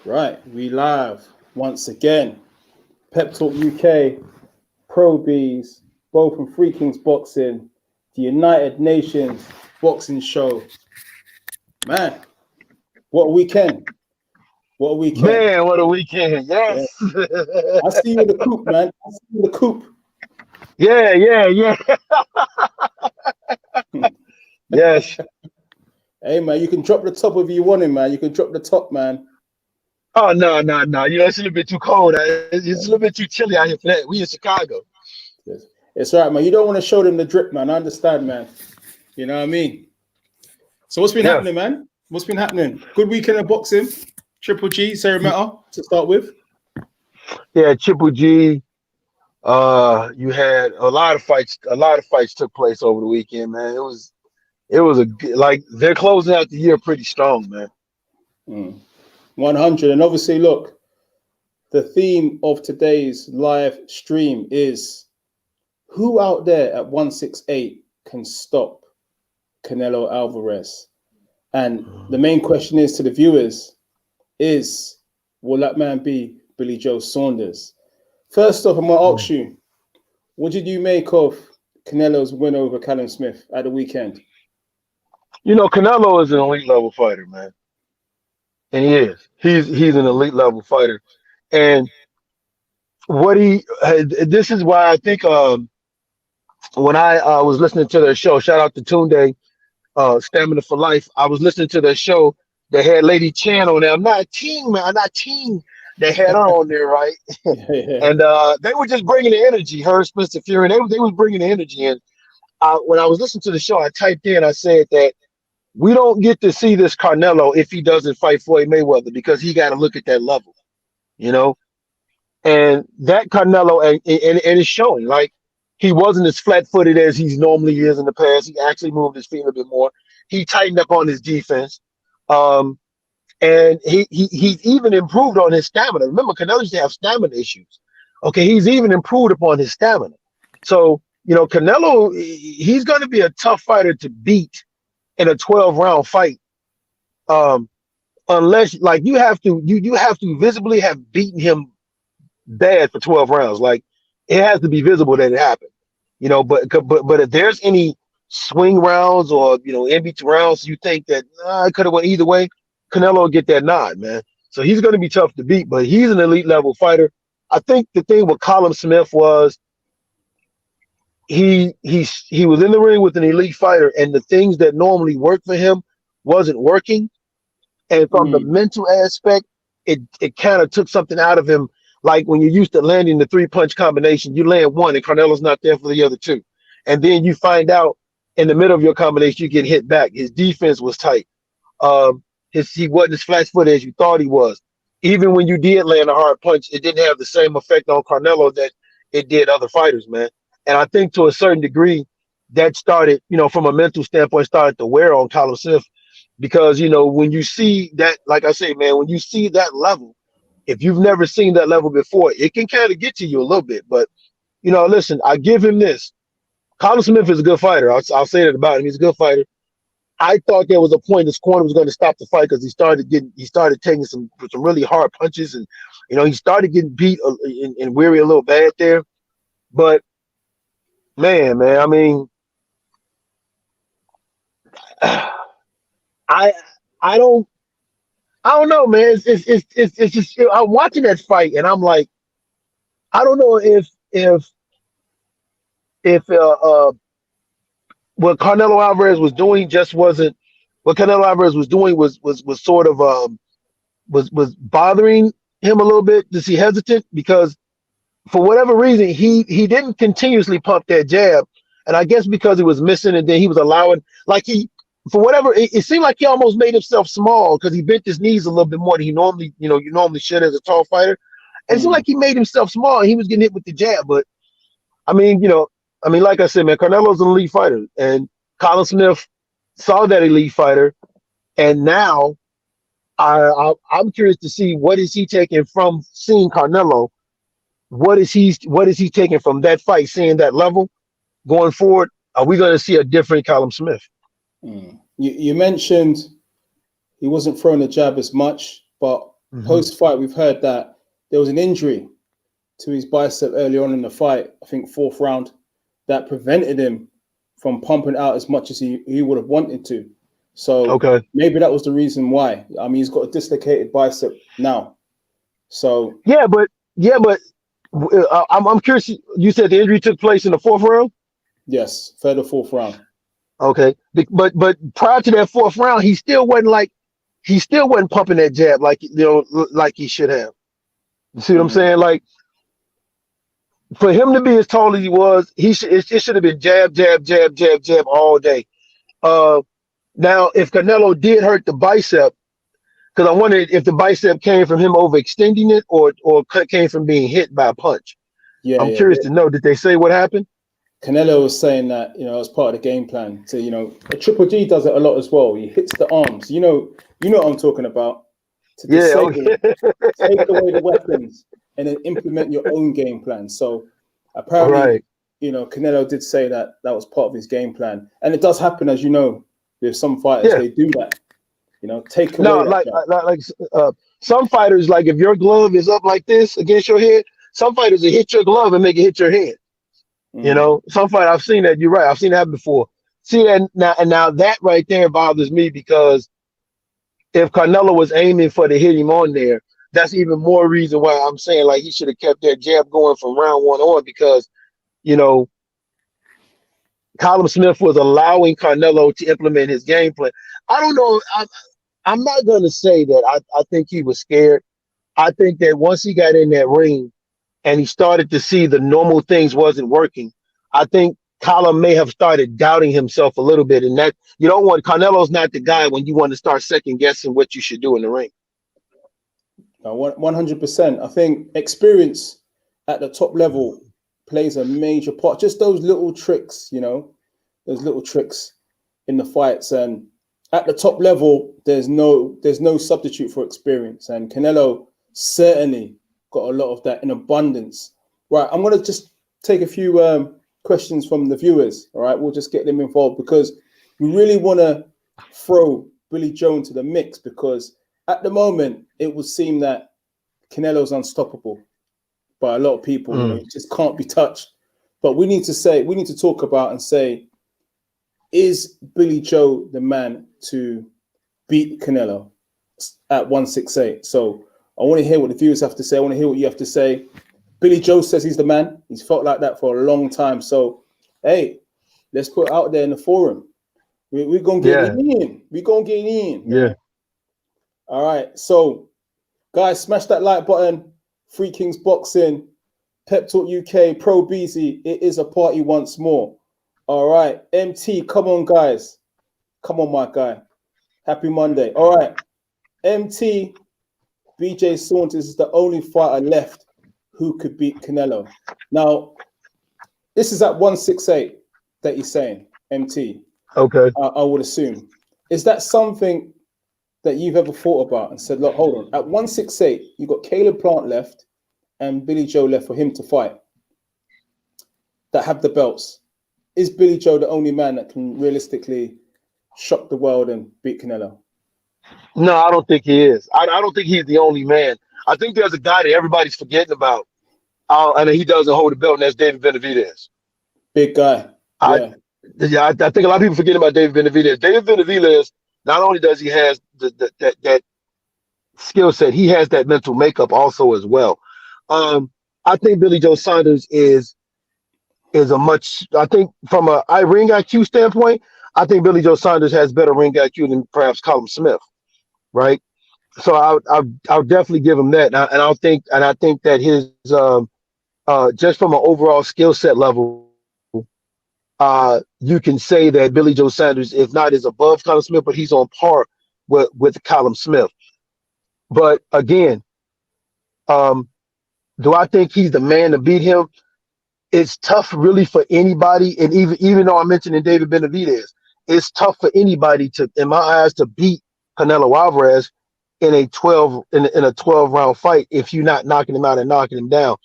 Right, we live once again. Pep Talk UK, Pro Beez, Bo from Free Kings Boxing, the United Nations Boxing Show. Man, what a weekend. What a weekend. Man, what a weekend. Yeah. Yes. I see you in the coop, man. I see you in the coop. Yeah. Yes. Hey, man, you can drop the top if you want it, man. You can drop the top, man. Oh, no. It's a little bit too cold. It's a little bit too chilly out here for that. We in Chicago. Yes. It's all right, man. You don't want to show them the drip, man. I understand, man. You know what I mean? So what's been Yeah. happening, man? What's been happening? Good weekend of boxing. Triple G, Sarah Meta to start with. Yeah, Triple G. You had a lot of fights. A lot of fights took place over the weekend, man. It was like they're closing out the year pretty strong, man. 100. And obviously, look, the theme of today's live stream is who out there at 168 can stop Canelo Alvarez? And the main question is to the viewers is, will that man be Billy Joe Saunders? First off, I'm going to ask you, what did you make of Canelo's win over Callum Smith at the weekend? You know, Canelo is an elite level fighter, man, and he is. He's an elite level fighter, and what he this is why I think when I was listening to their show, shout out to Tunde, Stamina for Life. I was listening to their show. They had Lady Chan on there. I'm not a teen, man. I'm not teen. They had her on there, right? Yeah. And they were just bringing the energy. Her, Spencer Fury, they was bringing the energy. And when I was listening to the show, I typed in. I said that we don't get to see this Canelo if he doesn't fight Floyd Mayweather because he got to look at that level, you know. And that Canelo, and it's showing. Like he wasn't as flat-footed as he normally is in the past. He actually moved his feet a little bit more. He tightened up on his defense, and he's even improved on his stamina. Remember, Canelo used to have stamina issues. Okay, he's even improved upon his stamina. So you know, Canelo, he's going to be a tough fighter to beat in a 12-round fight. Unless like you have to visibly have beaten him bad for 12 rounds. Like it has to be visible that it happened, you know. But if there's any swing rounds or in between rounds, you think that it could have went either way, Canelo will get that nod, man. So he's going to be tough to beat, but he's an elite level fighter. I think the thing with Callum Smith was he was in the ring with an elite fighter, and the things that normally work for him wasn't working. And from the mental aspect, it kind of took something out of him. Like when you're used to landing the 3-punch combination, you land one and Canelo's not there for the other two. And then you find out in the middle of your combination, you get hit back. His defense was tight. He wasn't as flat-footed as you thought he was. Even when you did land a hard punch, it didn't have the same effect on Canelo that it did other fighters, man. And I think to a certain degree, that started, from a mental standpoint, started to wear on Callum Smith. Because, when you see that, like I say, man, when you see that level, if you've never seen that level before, it can kind of get to you a little bit. But, listen, I give him this. Callum Smith is a good fighter. I'll say that about him. He's a good fighter. I thought there was a point his corner was going to stop the fight because he started taking some really hard punches, and he started getting beat and weary a little bad there. But man, I mean, I don't know, man. It's just I'm watching that fight and I'm like, I don't know if what Canelo Alvarez was doing just wasn't what Canelo Alvarez was doing was sort of was bothering him a little bit. Is he hesitant because for whatever reason he didn't continuously pump that jab, and I guess because he was missing, and then he was allowing for whatever it seemed like he almost made himself small because he bent his knees a little bit more than he normally you normally should as a tall fighter, and it seemed like he made himself small and he was getting hit with the jab. But I mean, like I said, man, Canelo's an elite fighter, and Callum Smith saw that elite fighter, and now I'm curious to see what is he taking from seeing Canelo. What is he taking from that fight, seeing that level going forward? Are we going to see a different Callum Smith? You mentioned he wasn't throwing the jab as much, but Post-fight, we've heard that there was an injury to his bicep early on in the fight, I think 4th round, that prevented him from pumping out as much as he would have wanted to. So maybe that was the reason why. I mean, he's got a dislocated bicep now. So but I'm curious. You said the injury took place in the 4th round. Yes, 3rd or 4th round. Okay, but prior to that 4th round, he still wasn't pumping that jab like like he should have. You see what I'm saying? Like, for him to be as tall as he was, it should have been jab, jab, jab, jab, jab all day. Now, if Canelo did hurt the bicep, because I wondered if the bicep came from him overextending it or came from being hit by a punch. I'm curious to know, did they say what happened? Canelo was saying that, as part of the game plan. So, a Triple G does it a lot as well. He hits the arms. You know what I'm talking about. To take away the weapons and then implement your own game plan. So apparently, Canelo did say that was part of his game plan. And it does happen, as you know, with some fighters, they do that. Take away some fighters, like if your glove is up like this against your head, some fighters will hit your glove and make it hit your head. Some fight, I've seen that. You're right. I've seen that before. See that now that right there bothers me, because if Canelo was aiming for to hit him on there, that's even more reason why I'm saying like he should have kept that jab going from round 1 on, because Callum Smith was allowing Canelo to implement his game plan. I don't know. I'm not going to say that I think he was scared. I think that once he got in that ring and he started to see the normal things wasn't working, I think Callum may have started doubting himself a little bit. And that Canelo's not the guy when you want to start second guessing what you should do in the ring. 100%. I think experience at the top level plays a major part. Just those little tricks, those little tricks in the fights. And at the top level, there's no substitute for experience. And Canelo certainly got a lot of that in abundance. Right, I'm going to just take a few questions from the viewers. All right, we'll just get them involved, because we really want to throw Billy Joe into the mix, because at the moment it would seem that Canelo's unstoppable by a lot of people. He just can't be touched. But we need to talk about and say, is Billy Joe the man to beat Canelo at 168? So I want to hear what the viewers have to say. I want to hear what you have to say. Billy Joe says he's the man. He's felt like that for a long time. So, hey, let's put it out there in the forum. We're going to get in. We're going to get in. Yeah. All right. So, guys, smash that like button. Free Kings Boxing, Pep Talk UK, Pro Beezy. It is a party once more. All right. MT, come on, guys. Come on, my guy. Happy Monday. All right. MT, BJ Saunders is the only fighter left who could beat Canelo. Now, this is at 168 that he's saying, MT. Okay. I would assume. Is that something that you've ever thought about and said, look, hold on, at 168, you've got Caleb Plant left and Billy Joe left for him to fight that have the belts. Is Billy Joe the only man that can realistically shock the world and beat Canelo? No, I don't think he is. I don't think he's the only man. I think there's a guy that everybody's forgetting about, and he doesn't hold the belt, and that's David Benavidez. Big guy. I think a lot of people forget about David Benavidez. David Benavidez, not only does he have that skill set, he has that mental makeup also as well. I think Billy Joe Saunders is I think from a ring IQ standpoint, I think Billy Joe Saunders has better ring IQ than perhaps Callum Smith, right? So I'll definitely give him that, and I think that his just from an overall skill set level, you can say that Billy Joe Saunders, if not, is above Callum Smith, but he's on par with Callum Smith. But again, do I think he's the man to beat him? It's tough really for anybody, and even though I'm mentioning David Benavidez, it's tough for anybody to, in my eyes, to beat Canelo Alvarez in a 12 round fight if you're not knocking him out and knocking him down.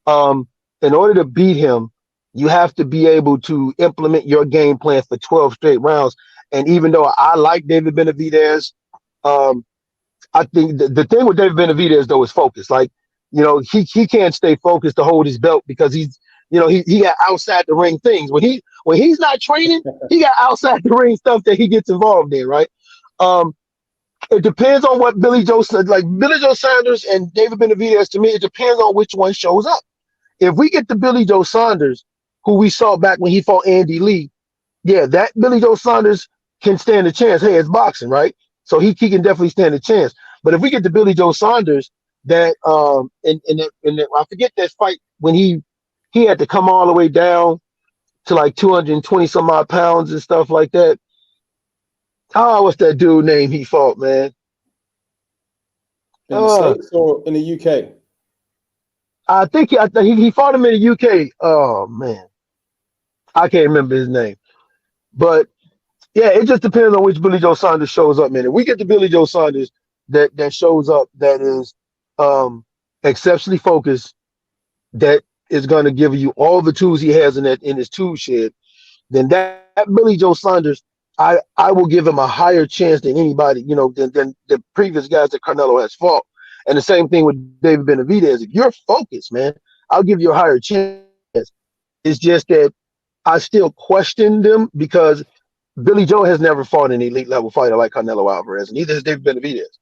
In order to beat him, you have to be able to implement your game plan for 12 straight rounds. And even though I like David Benavidez, I I think the thing with David Benavidez though is focus. Like, he can't stay focused to hold his belt because he got outside the ring things. When he's not training, he got outside the ring stuff that he gets involved in, right? It depends on what Billy Joe said. Like Billy Joe Saunders and David Benavidez, to me, it depends on which one shows up. If we get the Billy Joe Saunders, who we saw back when he fought Andy Lee, yeah, that Billy Joe Saunders can stand a chance. Hey, it's boxing, right? So he can definitely stand a chance. But if we get the Billy Joe Saunders that I forget that fight when he had to come all the way down to like 220 some odd pounds and stuff like that. Oh, what's that dude name he fought, man? In the States or in the UK? I think he fought him in the UK. Oh man, I can't remember his name. But yeah, it just depends on which Billy Joe Saunders shows up, man. If we get the Billy Joe Saunders that shows up, that is exceptionally focused, that is going to give you all the tools he has in his tool shed, then that Billy Joe Saunders, I will give him a higher chance than anybody, than the previous guys that Canelo has fought. And the same thing with David Benavidez. If you're focused, man, I'll give you a higher chance. It's just that I still question them because Billy Joe has never fought an elite level fighter like Canelo Alvarez, and neither has David Benavidez.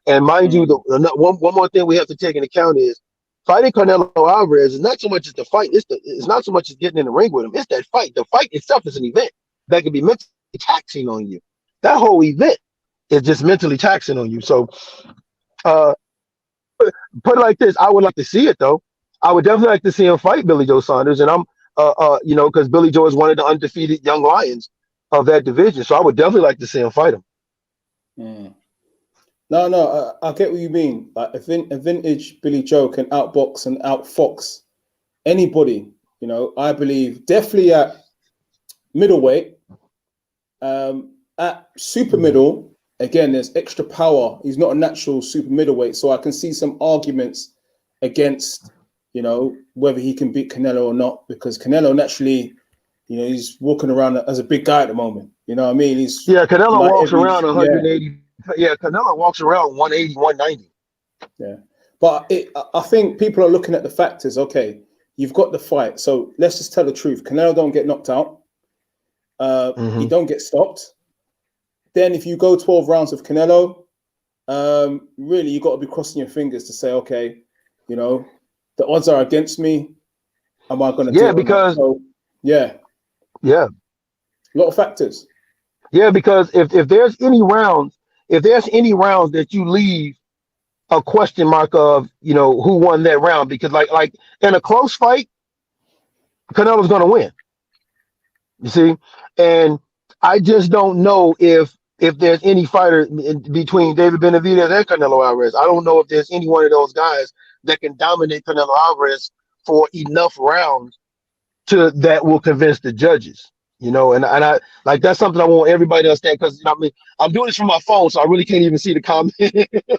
And mind you, one more thing we have to take into account is fighting Canelo Alvarez is not so much as the fight. It's not so much as getting in the ring with him. It's that fight. The fight itself is an event that can be mentally taxing on you. That whole event is just mentally taxing on you. So, put it like this: I would like to see it though. I would definitely like to see him fight Billy Joe Saunders, and I'm, because Billy Joe is one of the undefeated young lions of that division. So I would definitely like to see him fight him. Mm. No, I get what you mean. Like a vintage Billy Joe can outbox and outfox anybody. I believe definitely at middleweight, at super middle. Again, there's extra power. He's not a natural super middleweight, so I can see some arguments against, whether he can beat Canelo or not, because Canelo naturally, he's walking around as a big guy at the moment. You know what I mean? Canelo walks around 180. Yeah, Canelo walks around 180, 190. Yeah, but I think people are looking at the factors. Okay, you've got the fight, so let's just tell the truth. Canelo don't get knocked out. He don't get stopped. Then if you go 12 rounds with Canelo, really you got to be crossing your fingers to say, okay, the odds are against me. Am I going to do it? Because yeah, a lot of factors. Yeah, because if there's any rounds that you leave a question mark of, who won that round, because like in a close fight, Canelo's going to win. You see, and I just don't know if there's any fighter between David Benavidez and Canelo Alvarez. I don't know if there's any one of those guys that can dominate Canelo Alvarez for enough rounds that will convince the judges. And I like, that's something I want everybody to understand, because I'm doing this from my phone, so I really can't even see the comment.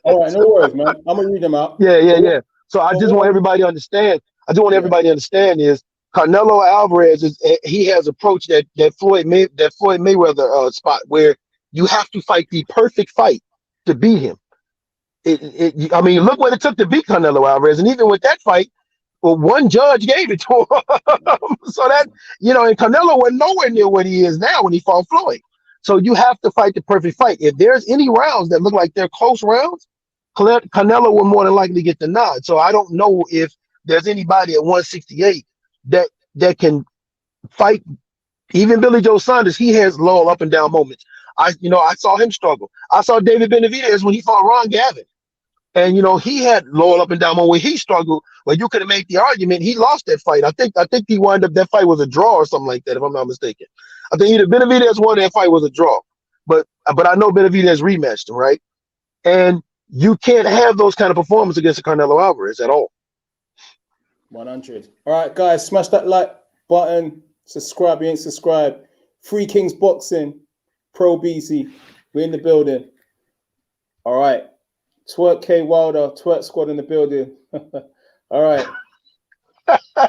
All right, no worries, man. I'm gonna read them out. Yeah. So I just want everybody to understand. Everybody to understand is Canelo Alvarez he has approached that Floyd Mayweather spot where you have to fight the perfect fight to beat him. Look what it took to beat Canelo Alvarez, and even with that fight, well, one judge gave it to him. So that, and Canelo went nowhere near what he is now when he fought Floyd. So you have to fight the perfect fight. If there's any rounds that look like they're close rounds, Canelo will more than likely get the nod. So I don't know if there's anybody at 168 that can fight. Even Billy Joe Saunders, he has low up and down moments. I saw him struggle. I saw David Benavidez when he fought Ron Gavin. And he had low up and down moment where he struggled, where you could have made the argument he lost that fight. I think he wound up, that fight was a draw or something like that, if I'm not mistaken. I think either Benavidez won, that fight was a draw. But I know Benavidez rematched him, right? And you can't have those kind of performances against Canelo Alvarez at all. 100. All right, guys, smash that like button. Subscribe if you ain't subscribed. Free Kings Boxing, Pro Beezy, we're in the building. All right. Twerk K Wilder, Twerk Squad in the building. All right.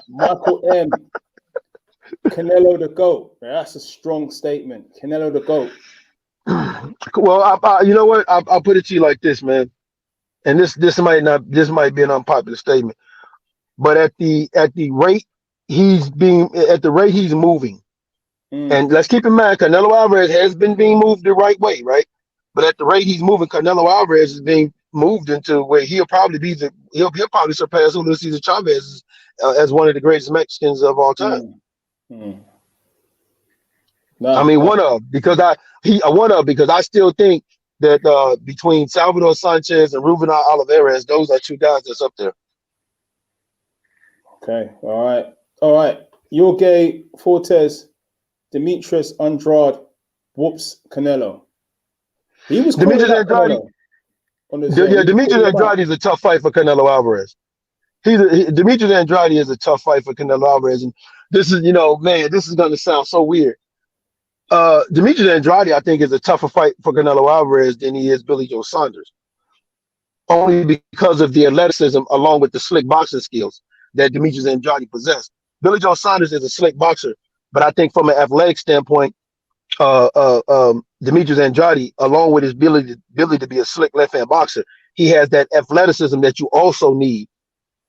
Michael M. Canelo the GOAT. That's a strong statement. Canelo the GOAT. Well, you know what? I'll put it to you like this, man. and this might be an unpopular statement, but at the rate he's moving, and let's keep in mind Canelo Alvarez has been being moved the right way, right? But at the rate he's moving, Canelo Alvarez is being moved into where he'll probably surpass Julio Cesar Chavez as one of the greatest Mexicans of all time. I mean, one of because I still think that between Salvador Sanchez and Ruben Alvarez, those are two guys that's up there. Okay, all right. Jorge Fortes, Demetrius Andrade whoops Canelo. He was Demetrius Andrade. Demetrius Andrade is a tough fight for Canelo Alvarez. Demetrius Andrade is a tough fight for Canelo Alvarez, and this is, this is going to sound so weird. Demetrius Andrade, I think, is a tougher fight for Canelo Alvarez than he is Billy Joe Saunders, only because of the athleticism along with the slick boxing skills that Demetrius Andrade possessed. Billy Joe Saunders is a slick boxer, but I think from an athletic standpoint, Demetrius Andrade, along with his ability to be a slick left-hand boxer, he has that athleticism that you also need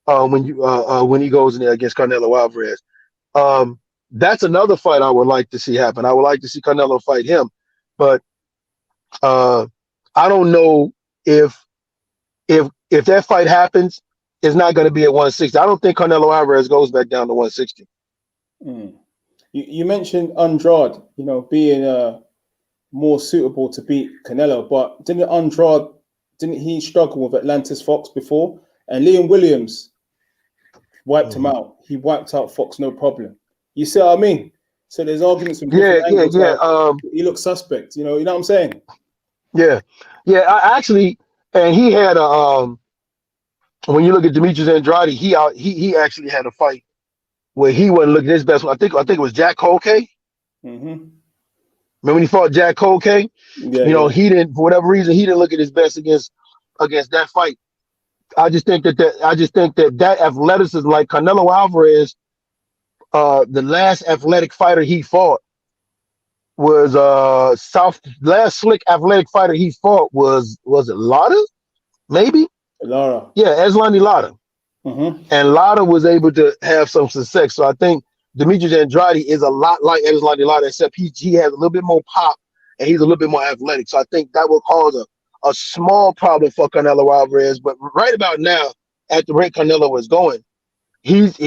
when he goes in there against Canelo Alvarez. That's another fight I would like to see happen. I would like to see Canelo fight him, but I don't know if that fight happens, it's not going to be at 160. I don't think Canelo Alvarez goes back down to 160. You mentioned Andrade, being more suitable to beat Canelo, but didn't he struggle with Atlantis Fox before? And Liam Williams wiped him out. He wiped out Fox, no problem. You see what I mean? So there's arguments from different angles. He looks suspect. You know what I'm saying? Yeah. I actually, and he had when you look at Demetrius Andrade, he actually had a fight where he wasn't looking his best. I think it was Jack Colkay. Remember when he fought Jack Colkay? He didn't, for whatever reason, he didn't look at his best against that fight. I just think that athleticism, like Canelo Alvarez, the last athletic fighter he fought was last slick athletic fighter he fought was it Lara? Maybe? Lara. Yeah, Eslani Lara. And Lara was able to have some success. So I think Demetrius Andrade is a lot like Eslani Lara, except he has a little bit more pop and he's a little bit more athletic. So I think that will cause a small problem for Canelo Alvarez. But right about now, at the rate Canelo is going, he's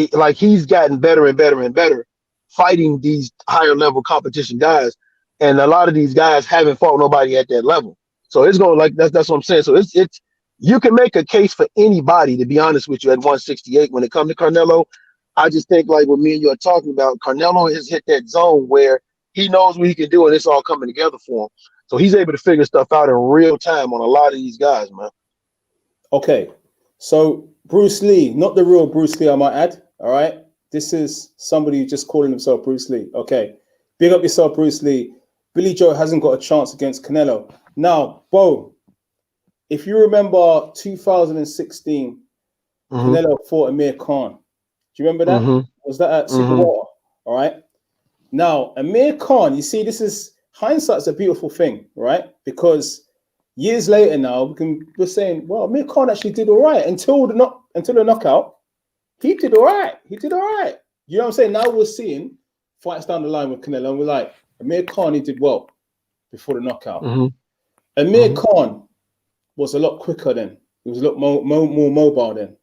gotten better and better and better fighting these higher level competition guys, and a lot of these guys haven't fought nobody at that level. So it's going that's what I'm saying. So it's you can make a case for anybody, to be honest with you, at 168 when it comes to Canelo. I just think, like what me and you are talking about, Canelo has hit that zone where he knows what he can do, and it's all coming together for him. So he's able to figure stuff out in real time on a lot of these guys, man. Okay, so Bruce Lee, not the real Bruce Lee, I might add. All right, this is somebody who's just calling himself Bruce Lee. Okay, big up yourself, Bruce Lee. Billy Joe hasn't got a chance against Canelo. Now, Bo, if you remember 2016, Canelo fought Amir Khan. Do you remember that? Was that at Super Water? All right. Now, Amir Khan, you see, hindsight's a beautiful thing, right? Because years later now, we're saying, well, Amir Khan actually did all right until the knockout. He did all right. You know what I'm saying? Now we're seeing fights down the line with Canelo, and we're like, Amir Khan, he did well before the knockout. Amir Khan was a lot quicker then. He was a lot more mobile then.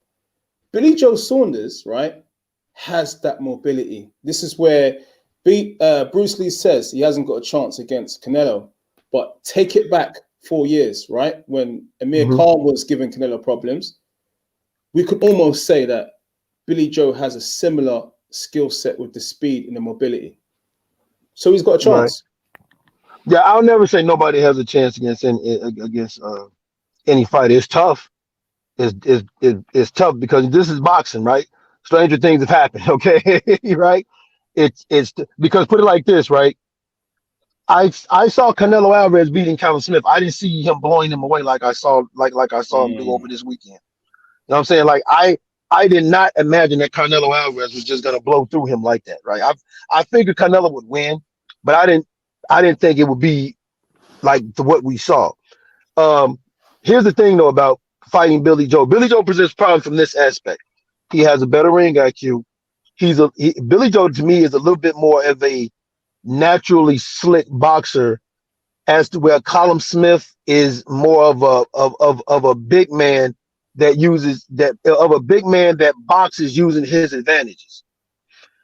Billy Joe Saunders, right, has that mobility. This is where Bruce Lee says he hasn't got a chance against Canelo. But take it back 4 years, right, when Amir Khan was giving Canelo problems, we could almost say that Billy Joe has a similar skill set with the speed and the mobility. So he's got a chance. Right. Yeah, I'll never say nobody has a chance against any fighter. It's tough. It's tough because this is boxing, right? Stranger things have happened, okay? Right? It's because, put it like this, right? I saw Canelo Alvarez beating Callum Smith. I didn't see him blowing him away like I saw him do over this weekend. You know what I'm saying? Like I did not imagine that Canelo Alvarez was just gonna blow through him like that, right? I figured Canelo would win, but I didn't think it would be like what we saw. Here's the thing though about fighting Billy Joe. Billy Joe presents problems from this aspect. He has a better ring IQ. Billy Joe to me is a little bit more of a naturally slick boxer, as to where Callum Smith is more of a big man that boxes using his advantages.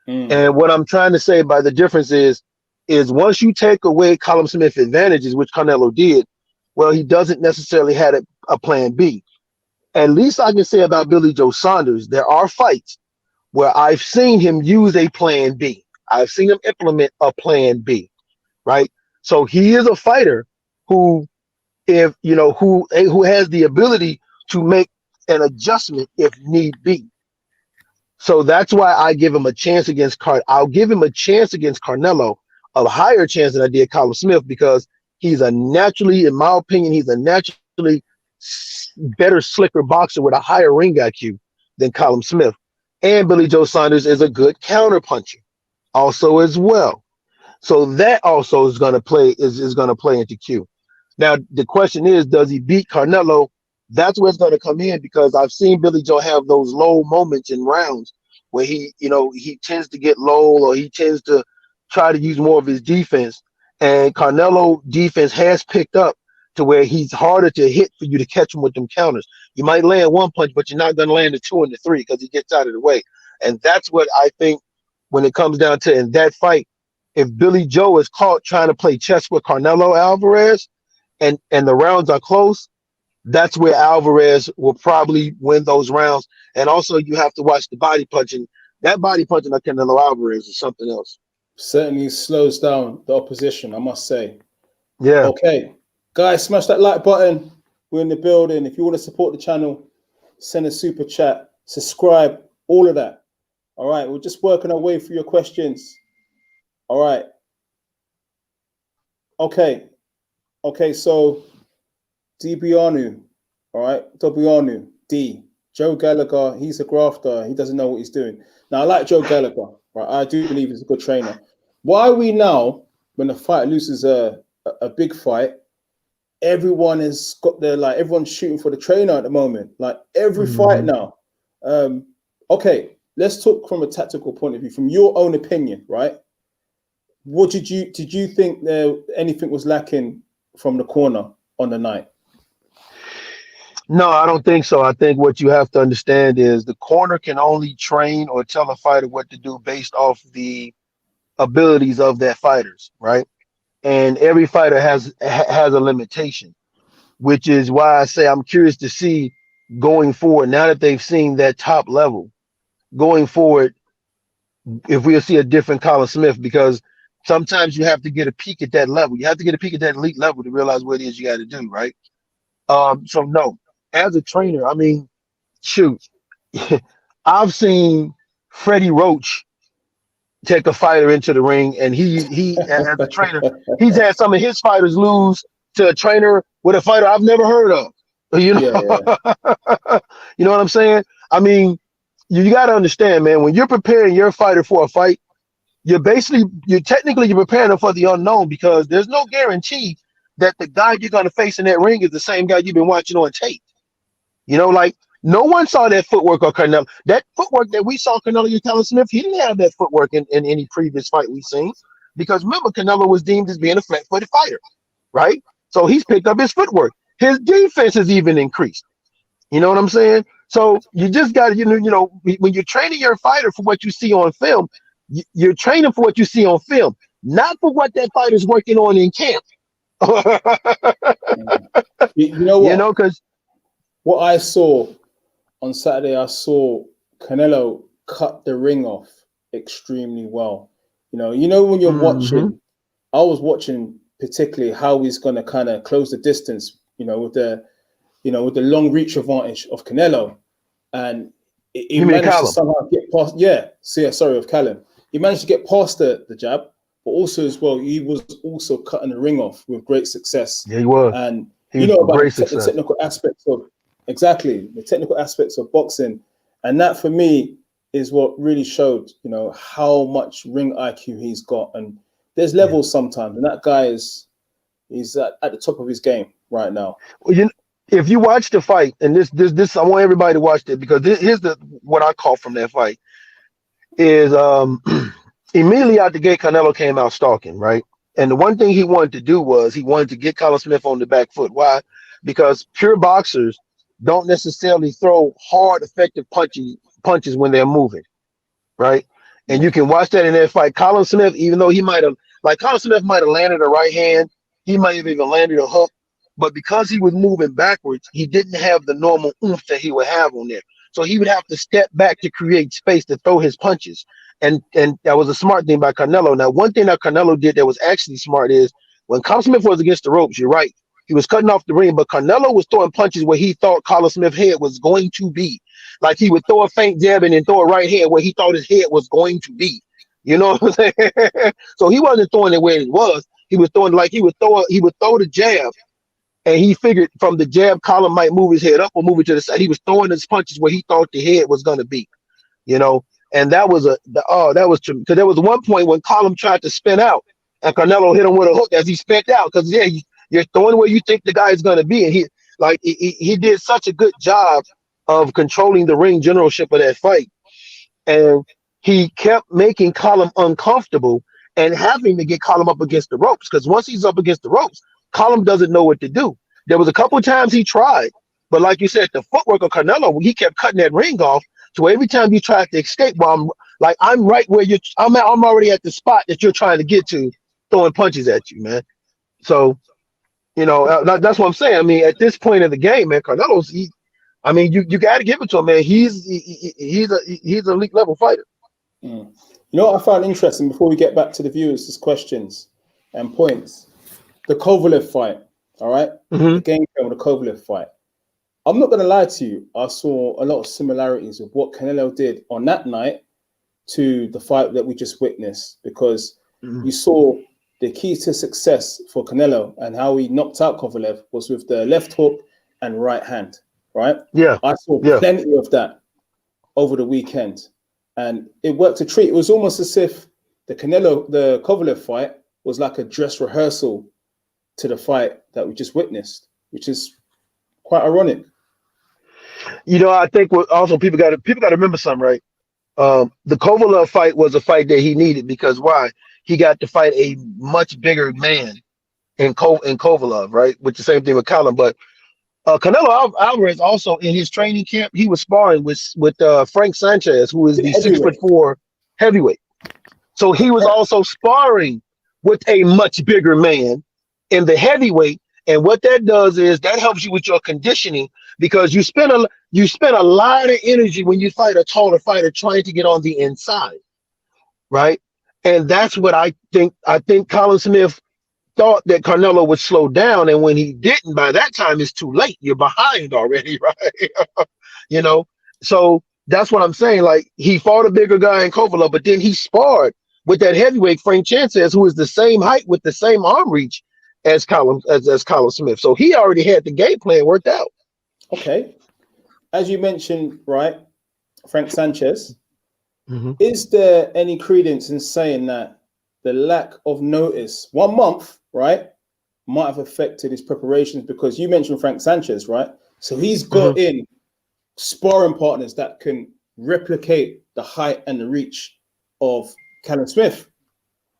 And what I'm trying to say by the difference is once you take away Callum Smith's advantages, which Canelo did, well, he doesn't necessarily have a plan B. At least I can say about Billy Joe Saunders, there are fights where I've seen him use a plan B. I've seen him implement a plan B, right? So he is a fighter who has the ability to make an adjustment if need be. So that's why I give him a chance against I'll give him a chance against Canelo, a higher chance than I did Callum Smith, because he's in my opinion, he's a naturally better, slicker boxer with a higher ring IQ than Callum Smith. And Billy Joe Saunders is a good counter puncher also as well. So that also is going to play into Q. Now the question is, does he beat Canelo? That's where it's going to come in, because I've seen Billy Joe have those low moments in rounds where he tends to get low, or he tends to try to use more of his defense. And Canelo defense has picked up to where he's harder to hit for you to catch him with them counters. You might land one punch, but you're not going to land the 2 and the 3 because he gets out of the way. And that's what I think when it comes down to in that fight, if Billy Joe is caught trying to play chess with Canelo Alvarez and the rounds are close, that's where Alvarez will probably win those rounds. And also you have to watch the body punching. That body punching of Canelo Alvarez is something else. Certainly slows down the opposition, I must say. Yeah. Okay. Guys, smash that like button. We're in the building. If you want to support the channel, send a super chat, subscribe, all of that. All right. We're just working our way through your questions. All right. Okay. So Debunking. All right. Debunking. D. Joe Gallagher. He's a grafter. He doesn't know what he's doing. Now, I like Joe Gallagher. Right. I do believe he's a good trainer. Why are we now, when a fighter loses a big fight, everyone has got everyone's shooting for the trainer at the moment, like every fight now. Okay, let's talk from a tactical point of view, from your own opinion, right? What did you think anything was lacking from the corner on the night? No, I don't think so. I think what you have to understand is the corner can only train or tell a fighter what to do based off the abilities of their fighters, right? And every fighter has a limitation, which is why I say I'm curious to see going forward, now that they've seen that top level, going forward, if we'll see a different Callum Smith, because sometimes you have to get a peek at that level. You have to get a peek at that elite level to realize what it is you got to do, right? So no, as a trainer, I mean, shoot, I've seen Freddie Roach take a fighter into the ring, and he as a trainer, he's had some of his fighters lose to a trainer with a fighter I've never heard of. You know, yeah. You know what I'm saying? I mean, you got to understand, man, when you're preparing your fighter for a fight, you're technically preparing them for the unknown, because there's no guarantee that the guy you're going to face in that ring is the same guy you've been watching on tape. You know, like, no one saw that footwork on Canelo. That footwork that we saw Canelo and Callum Smith, he didn't have that footwork in any previous fight we've seen. Because remember, Canelo was deemed as being a flat-footed fighter, right? So he's picked up his footwork. His defense has even increased. You know what I'm saying? So you just got to, when you're training your fighter for what you see on film, you're training for what you see on film, not for what that fighter's working on in camp. You know what? You know, because what I saw on Saturday, I saw Canelo cut the ring off extremely well. You know when you're watching, I was watching particularly how he's going to kind of close the distance, with the long reach advantage of Canelo, and he managed to somehow get past. Of Callum. He managed to get past the jab, but also as well, he was also cutting the ring off with great success. Yeah, he was. And he was about the technical aspects of the technical aspects of boxing, and that for me is what really showed, how much ring IQ he's got. And there's levels sometimes, and that guy he's at the top of his game right now. Well, if you watch the fight, and this, I want everybody to watch it because here's what I caught from that fight is immediately out the gate, Canelo came out stalking, right? And the one thing he wanted to do was he wanted to get Callum Smith on the back foot. Why? Because pure boxers don't necessarily throw hard, effective punches when they're moving, right? And you can watch that in that fight. Callum Smith, even though Callum Smith might have landed a right hand, he might have even landed a hook, but because he was moving backwards, he didn't have the normal oomph that he would have on there. So he would have to step back to create space to throw his punches. And that was a smart thing by Canelo. Now, one thing that Canelo did that was actually smart is when Callum Smith was against the ropes, you're right. He was cutting off the ring, but Canelo was throwing punches where he thought Callum Smith's head was going to be. Like he would throw a feint jab and then throw a right hand where he thought his head was going to be. You know what I'm saying? So he wasn't throwing it where it was. He was throwing he would throw the jab, and he figured from the jab, Callum might move his head up or move it to the side. He was throwing his punches where he thought the head was going to be. You know, and that was true because there was one point when Callum tried to spin out, and Canelo hit him with a hook as he spent out because you're throwing where you think the guy is going to be, and he did such a good job of controlling the ring generalship of that fight, and he kept making Callum uncomfortable and having to get Callum up against the ropes because once he's up against the ropes, Callum doesn't know what to do. There was a couple of times he tried, but like you said, the footwork of Canelo, he kept cutting that ring off. So every time you tried to escape, I'm right where I'm already at the spot that you're trying to get to, throwing punches at you, man. So, that's what I'm saying. I mean, at this point of the game, man, Canelo's you got to give it to him, man. He's an elite level fighter. You know what I found interesting before we get back to the viewers' questions and points? The Kovalev fight, all right? Mm-hmm. The game plan with the Kovalev fight. I'm not going to lie to you. I saw a lot of similarities with what Canelo did on that night to the fight that we just witnessed because you saw the key to success for Canelo and how he knocked out Kovalev was with the left hook and right hand, right? Yeah. I saw plenty of that over the weekend. And it worked a treat. It was almost as if the Kovalev fight was like a dress rehearsal to the fight that we just witnessed, which is quite ironic. I think what also people got to remember something, right? The Kovalev fight was a fight that he needed because why? He got to fight a much bigger man in Kovalev, right? Which the same thing with Callum, but Canelo Alvarez also in his training camp, he was sparring with Frank Sanchez, who is the 6'4" heavyweight. So he was also sparring with a much bigger man in the heavyweight. And what that does is that helps you with your conditioning because you spend a lot of energy when you fight a taller fighter trying to get on the inside, right? And that's what I think. I think Callum Smith thought that Canelo would slow down, and when he didn't, by that time it's too late. You're behind already, right? So that's what I'm saying. Like he fought a bigger guy in Kovalev, but then he sparred with that heavyweight Frank Sanchez, who is the same height with the same arm reach as Callum Smith. So he already had the game plan worked out. Okay, as you mentioned, right, Frank Sanchez. Is there any credence in saying that the lack of notice, 1 month, right, might have affected his preparations? Because you mentioned Frank Sanchez, right? So he's got in sparring partners that can replicate the height and the reach of Callum Smith.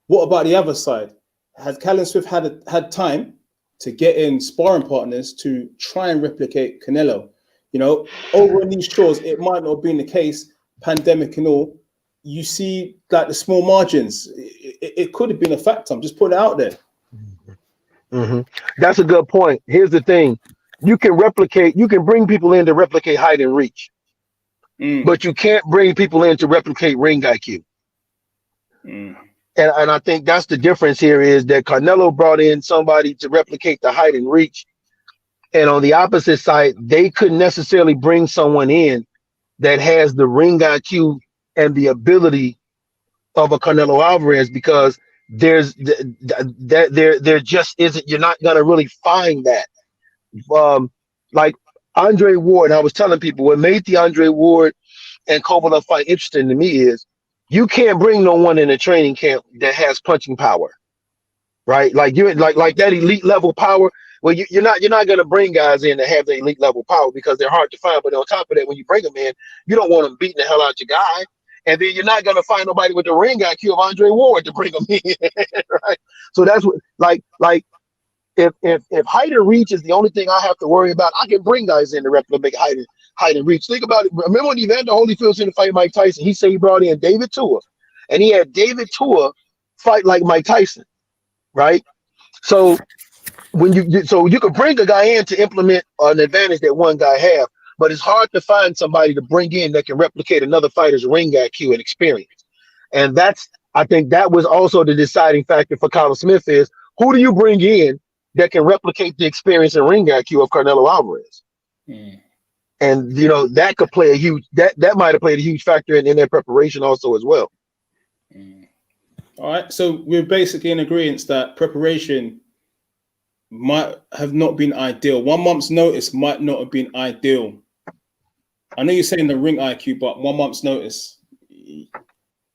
What about the other side? Has Callum Smith had time to get in sparring partners to try and replicate Canelo? Over in these shores, it might not have been the case, pandemic and all. You see, like the small margins, it could have been a factor. I'm just putting it out there. That's a good point. Here's the thing. You can bring people in to replicate height and reach, but you can't bring people in to replicate ring IQ. And I think that's the difference here is that Canelo brought in somebody to replicate the height and reach. And on the opposite side, they couldn't necessarily bring someone in that has the ring IQ and the ability of a Canelo Alvarez because there just isn't. You're not gonna really find that. Like Andre Ward, I was telling people what made the Andre Ward and Kovalev fight interesting to me is you can't bring no one in a training camp that has punching power, right? Like that elite level power. Well, you're not going to bring guys in that have the elite level power because they're hard to find. But on top of that, when you bring them in, you don't want them beating the hell out your guy. And then you're not going to find nobody with the ring IQ of Andre Ward to bring them in, right? So that's what like if height and reach is the only thing I have to worry about, I can bring guys in to replicate height and reach. Think about it. Remember when Evander Holyfield was in to fight Mike Tyson? He said he brought in David Tua, and he had David Tua fight like Mike Tyson, right? So when you can bring a guy in to implement an advantage that one guy have, but it's hard to find somebody to bring in that can replicate another fighter's ring IQ and experience. And I think that was also the deciding factor for Callum Smith is who do you bring in that can replicate the experience and ring IQ of Canelo Alvarez? And that could play that might have played a huge factor in their preparation also as well. All right, so we're basically in agreement that preparation might have not been ideal. 1 month's notice might not have been ideal. I know you're saying the ring IQ, but 1 month's notice, we're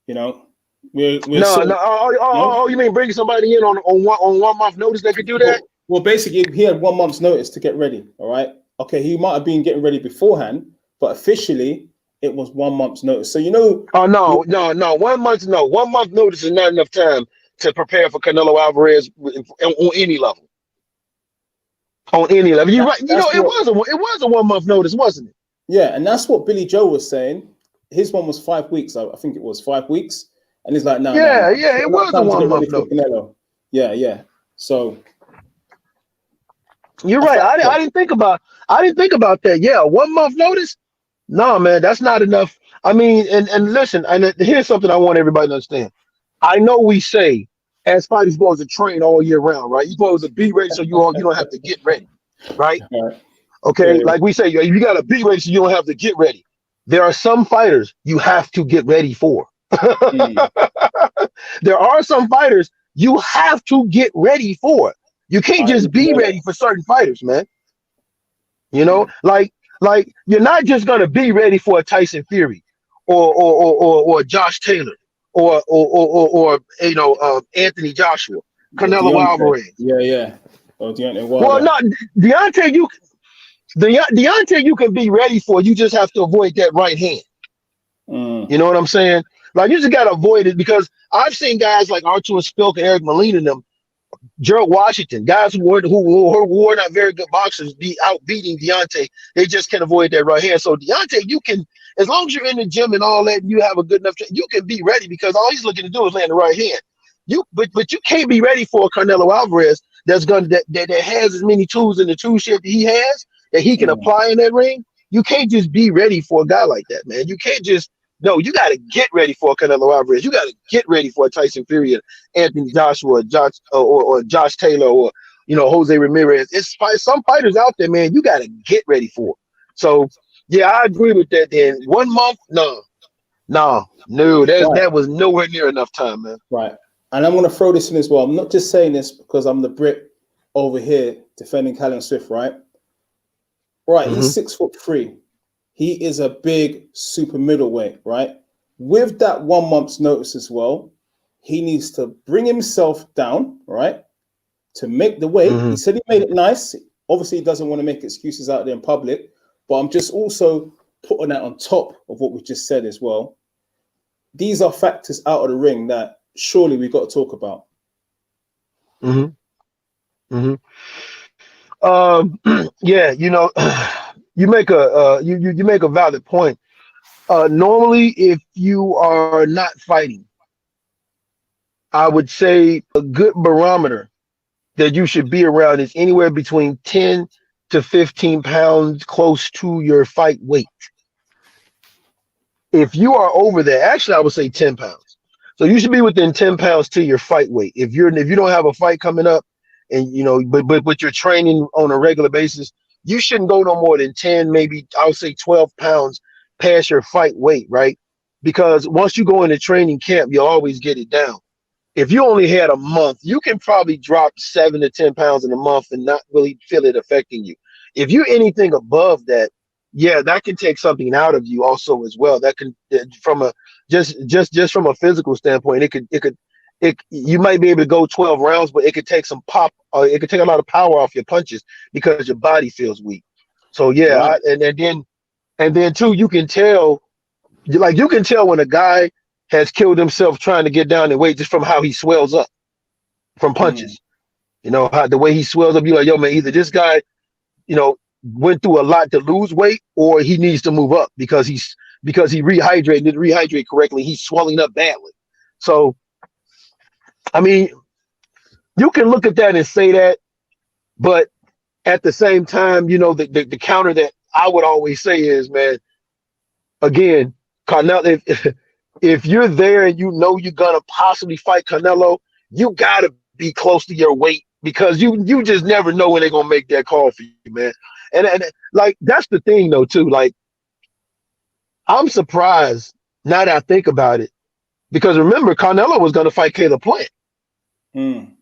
no. You mean bringing somebody in on 1 month notice that could do that? Well, basically, he had 1 month's notice to get ready. All right. Okay, he might have been getting ready beforehand, but officially, it was 1 month's notice. So Oh no. 1 month, no. 1 month notice is not enough time to prepare for Canelo Alvarez on any level. On any level, you're right. It was a 1 month notice, wasn't it? Yeah, and that's what Billy Joe was saying. His one was 5 weeks. I think it was 5 weeks, and he's like, no. It was a 1 month notice. Canelo. Yeah. So you're right. I didn't think about that. Yeah, 1 month notice. No, man, that's not enough. I mean, and listen, and here's something I want everybody to understand. I know we say as fighters supposed to train all year round, right? You're supposed to be ready so you don't have to get ready, right? Okay, like we say, you got to be ready so you don't have to get ready. There are some fighters you have to get ready for. There are some fighters you have to get ready for. You can't just be ready for certain fighters, man. Like you're not just gonna be ready for a Tyson Fury or Josh Taylor or Anthony Joshua, Canelo Alvarez. Yeah. Or Deontay Wilder. Well, not Deontay. Deontay, you can be ready for. You just have to avoid that right hand. You know what I'm saying? Like you just gotta avoid it because I've seen guys like Artur Spilk and Eric Molina and them, Gerald Washington, guys who were not very good boxers, be out beating Deontay. They just can't avoid that right hand. So Deontay, you can, as long as you're in the gym and all that, and you have a good enough, you can be ready because all he's looking to do is land the right hand. But you can't be ready for Canelo Alvarez that has as many tools in the tool shed that he has that he can apply in that ring. You can't just be ready for a guy like that, man. You can't just. No, you got to get ready for Canelo Alvarez. You got to get ready for a Tyson Fury, Anthony Joshua, or Josh Taylor, or Jose Ramirez. It's some fighters out there, man. You got to get ready for. So yeah, I agree with that. Then 1 month, no, that was nowhere near enough time, man. Right, and I'm going to throw this in as well. I'm not just saying this because I'm the Brit over here defending Callum Swift, right? Right, he's 6'3". He is a big super middleweight, right? With that 1 month's notice as well, he needs to bring himself down, right? To make the weight. He said he made it nice. Obviously, he doesn't want to make excuses out there in public, but I'm just also putting that on top of what we just said as well. These are factors out of the ring that surely we've got to talk about. Yeah, you make a valid point. Normally, if you are not fighting, I would say a good barometer that you should be around is anywhere between 10 to 15 pounds close to your fight weight. If you are over there, actually, I would say 10 pounds. So you should be within 10 pounds to your fight weight. If you don't have a fight coming up, and but you're training on a regular basis, you shouldn't go no more than 10, maybe I would say 12 pounds past your fight weight, right? Because once you go into training camp, you'll always get it down. If you only had a month, you can probably drop 7 to 10 pounds in a month and not really feel it affecting you. If you're anything above that, yeah, that can take something out of you also as well. That can, from a just from a physical standpoint, it could you might be able to go 12 rounds, but it could take some pop, or it could take a lot of power off your punches because your body feels weak. So yeah, Right. and then too, you can tell, like you can tell when a guy has killed himself trying to get down in weight just from how he swells up from Mm. punches. You know, how the way he swells up, you're like, yo, man, either this guy, you know, went through a lot to lose weight, or he needs to move up because he rehydrated, didn't rehydrate correctly. He's swelling up badly. So, I mean, you can look at that and say that, but at the same time, you know, the counter that I would always say is, man, again, Canelo, if you're there and you know you're gonna possibly fight Canelo, you gotta be close to your weight because you just never know when they're gonna make that call for you, man. And like that's the thing though, too. Like I'm surprised now that I think about it, because remember Canelo was gonna fight Caleb Plant. Mm.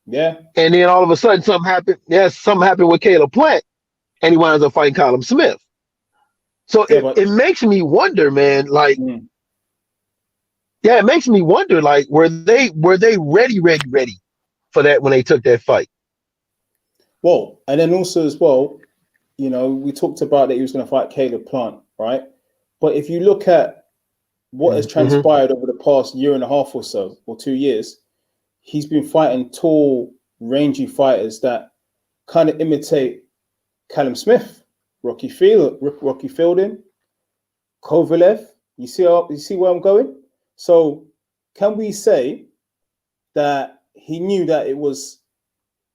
Yeah. And then all of a sudden something happened. Yes, something happened with Caleb Plant, and he winds up fighting Callum Smith. So Yeah, but it makes me wonder, man, like, mm. yeah, it makes me wonder, like, were they ready for that when they took that fight? Well, and then also as well, you know, we talked about that he was going to fight Caleb Plant, right? But if you look at what has Mm-hmm. transpired over the past year and a half or so, or 2 years, he's been fighting tall, rangy fighters that kind of imitate Callum Smith, Rocky Fielding, Kovalev. You see where I'm going? So can we say that he knew that it was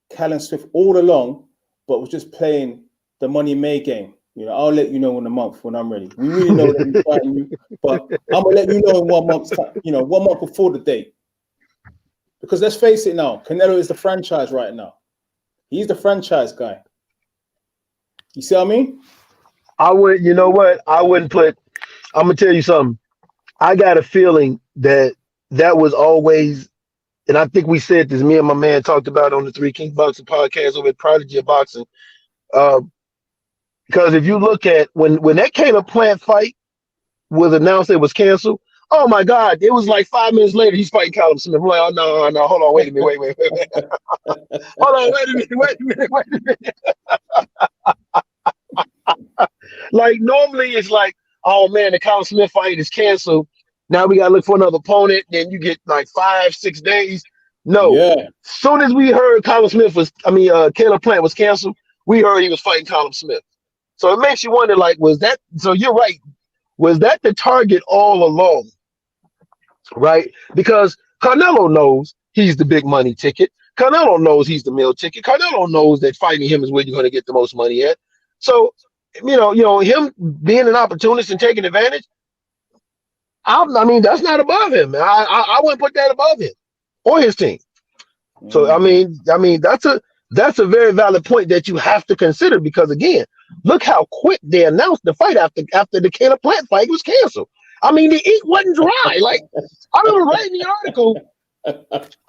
Callum Smith all along, but was just playing the Money May game? You know, I'll let you know in a month when I'm ready. We really know that we're fighting you, but I'm gonna let you know in 1 month's time. You know, 1 month before the date. Because let's face it now, Canelo is the franchise right now. He's the franchise guy. You see what I mean? You know what? I'm gonna tell you something. I got a feeling that was always, and I think we said this, me and my man talked about it on the Three King Boxing podcast over at Prodigy of Boxing. Uh, because if you look at when that Caleb Plant fight was announced, it was canceled. Oh my God! It was like 5 minutes later he's fighting Callum Smith. I'm like, oh no, hold on, wait a minute, wait. Hold on, wait a minute. Like normally it's like, oh man, the Callum Smith fight is canceled. Now we gotta look for another opponent. Then you get like 5-6 days. No, Yeah. soon as we heard Caleb Plant was canceled, we heard he was fighting Callum Smith. So it makes you wonder, like, was that? So you're right. Was that the target all along? Right? Because Canelo knows he's the big money ticket. Canelo knows he's the meal ticket. Canelo knows that fighting him is where you're going to get the most money at. So, him being an opportunist and taking advantage, I mean, that's not above him. I wouldn't put that above him or his team. So, that's a very valid point that you have to consider because, again, look how quick they announced the fight after the Caleb Plant fight was canceled. I mean, the ink wasn't dry. Like, I remember writing the article.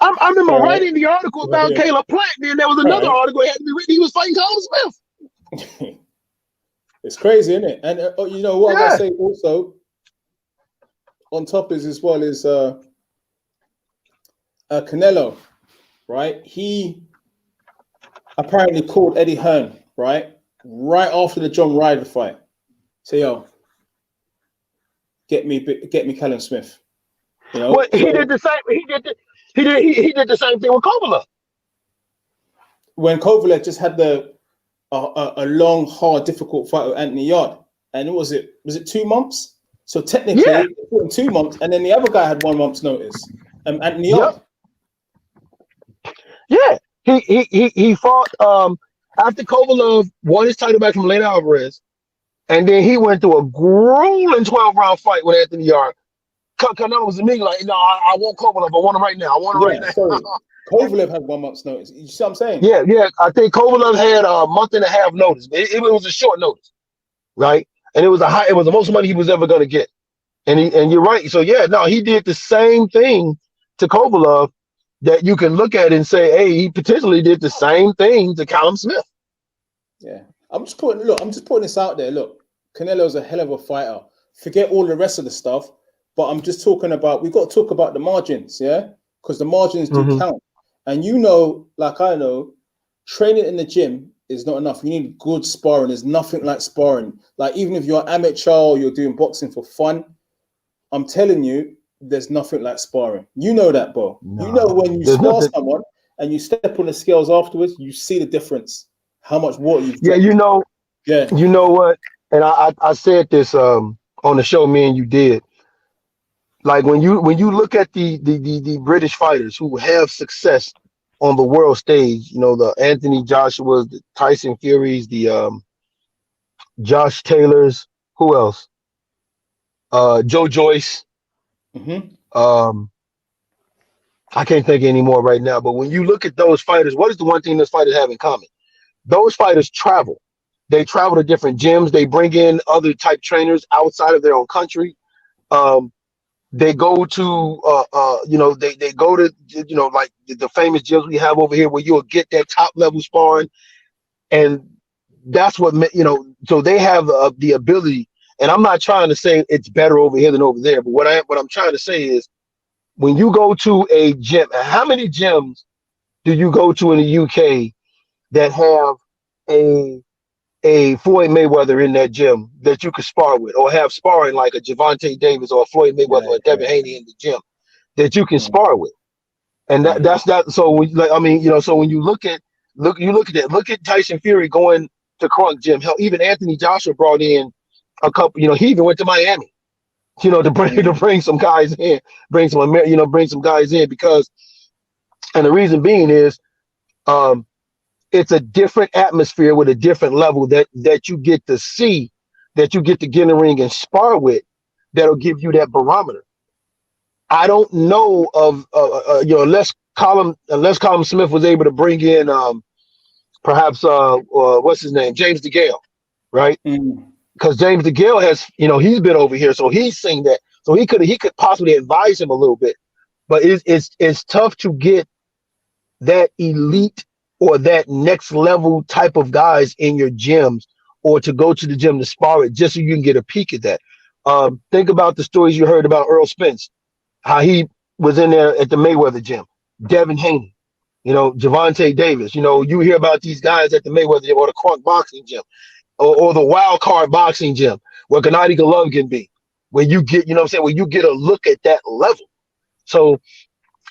I remember writing the article about Caleb Plant. Then there was another article that had to be written. He was fighting Callum Smith. It's crazy, isn't it? And you know what I gotta say also on top is as well is Canelo, right? He apparently called Eddie Hearn, right after the John Ryder fight. Say, yo, get me Callum Smith. You know, well, he did the same. He did the same thing with Kovalev. When Kovalev just had a long, hard, difficult fight with Anthony Yard, and was it 2 months? So technically, in 2 months, and then the other guy had 1 month's notice. Anthony Yard. Yeah, he fought after Kovalev won his title back from Lane Alvarez, and then he went through a grueling 12-round fight with Anthony Yard. Canelo was immediately like, no, I want Kovalev. I want him right now. I want him right now. Sorry. Kovalev had 1 month's notice. You see what I'm saying? Yeah. I think Kovalev had a month and a half notice. It was a short notice, right? And it was the most money he was ever going to get. And you're right. So he did the same thing to Kovalev that you can look at and say, hey, he potentially did the same thing to Callum Smith. Yeah. I'm just putting this out there. Look, Canelo's a hell of a fighter. Forget all the rest of the stuff. But I'm just talking about, we've got to talk about the margins, yeah? because the margins do Mm-hmm. count. And you know, like I know, training in the gym is not enough. You need good sparring. There's nothing like sparring. Like even if you're an amateur or you're doing boxing for fun, I'm telling you, there's nothing like sparring. You know that, Bo. You know No, when you there's spar nothing. someone and you step on the scales afterwards, you see the difference. How much water you've Yeah, dropped. Yeah. you know what? And I said this on the show me and you did. Like when you look at the British fighters who have success on the world stage, you know, the Anthony Joshua's, the Tyson Furies, the Josh Taylors, who else? Joe Joyce. Mm-hmm. Um, I can't think of any more right now. But when you look at those fighters, what is the one thing those fighters have in common? Those fighters travel. They travel to different gyms. They bring in other type trainers outside of their own country. Um, they go to, they go to, like the famous gyms we have over here where you'll get that top level sparring. And that's what, so they have the ability. And I'm not trying to say it's better over here than over there. But what I'm trying to say is when you go to a gym, how many gyms do you go to in the UK that have a Floyd Mayweather in that gym that you could spar with, or have sparring like a Javante Davis or a Floyd Mayweather Yeah, or a yeah. Devin Haney in the gym that you can Mm-hmm. spar with? And Mm-hmm. that's that. So so when you look at Tyson Fury going to Crunk Gym. Hell, even Anthony Joshua brought in a couple. He even went to Miami. To bring some guys in, bring some guys in because, and the reason being is, um, it's a different atmosphere with a different level that you get to see, that you get to get in the ring and spar with, that'll give you that barometer. I don't know of unless Callum Smith was able to bring in perhaps what's his name, James DeGale, right? Mm-hmm. Because James DeGale has, he's been over here, so he's seen that, so he could possibly advise him a little bit, but it's tough to get that elite or that next level type of guys in your gyms, or to go to the gym to spar it just so you can get a peek at that. Think about the stories you heard about Earl Spence, how he was in there at the Mayweather gym, Devin Haney, Javante Davis. You hear about these guys at the Mayweather gym or the Crunk boxing gym, or the Wild Card boxing gym where Gennady Golovkin be, where you get, where you get a look at that level. So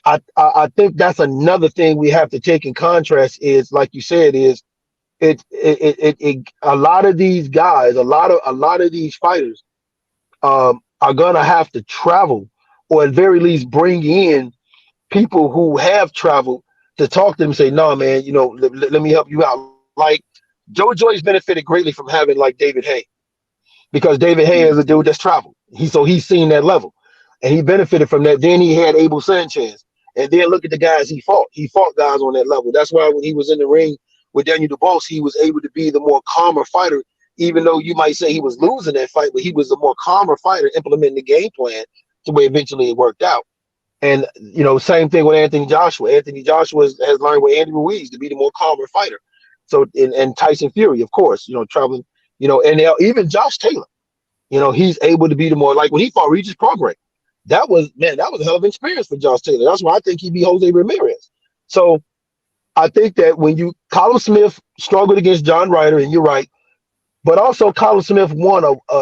I think that's another thing we have to take in contrast is, like you said, is a lot of these guys, a lot of these fighters are gonna have to travel, or at very least bring in people who have traveled to talk to them and say, no, man, let me help you out. Like Joe Joyce benefited greatly from having like David Hay, because David Hay is a dude that's traveled. He's seen that level, and he benefited from that. Then he had Abel Sanchez, and then look at the guys he fought. He fought guys on that level. That's why when he was in the ring with Daniel Dubois, he was able to be the more calmer fighter. Even though you might say he was losing that fight, but he was the more calmer fighter, implementing the game plan to where eventually it worked out. And same thing with Anthony Joshua. Anthony Joshua has learned with Andy Ruiz to be the more calmer fighter. So and Tyson Fury, of course, traveling, and even Josh Taylor. He's able to be the more, like when he fought Regis Prograis. That was a hell of an experience for Josh Taylor. That's why I think he beat Jose Ramirez. So I think that when Callum Smith struggled against John Ryder, and you're right, but also Callum Smith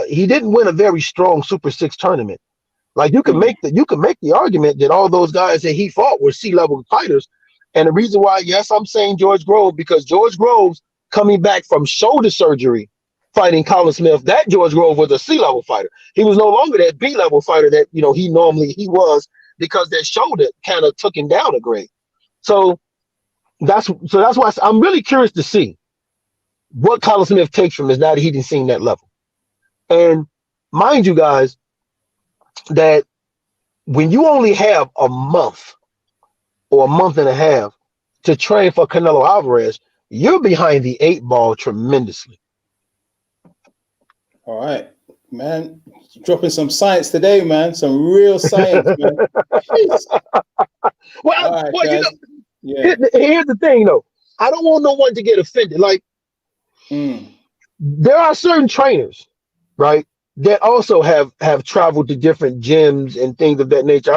he didn't win a very strong Super Six tournament. Like you can make the argument that all those guys that he fought were C-level fighters. And the reason why, yes, I'm saying George Grove, because George Grove's coming back from shoulder surgery fighting Colin Smith, that George Grove was a C-level fighter. He was no longer that B-level fighter that he was, because that shoulder kind of took him down a grade. So that's why I'm really curious to see what Colin Smith takes from this now that he didn't see that level. And mind you guys, that when you only have a month or a month and a half to train for Canelo Alvarez, you're behind the 8 ball tremendously. All right, man. Dropping some science today, man. Some real science, man. Well, All right, well, guys. Yeah. here's the thing, though. I don't want no one to get offended. Like, there are certain trainers, right, that also have traveled to different gyms and things of that nature.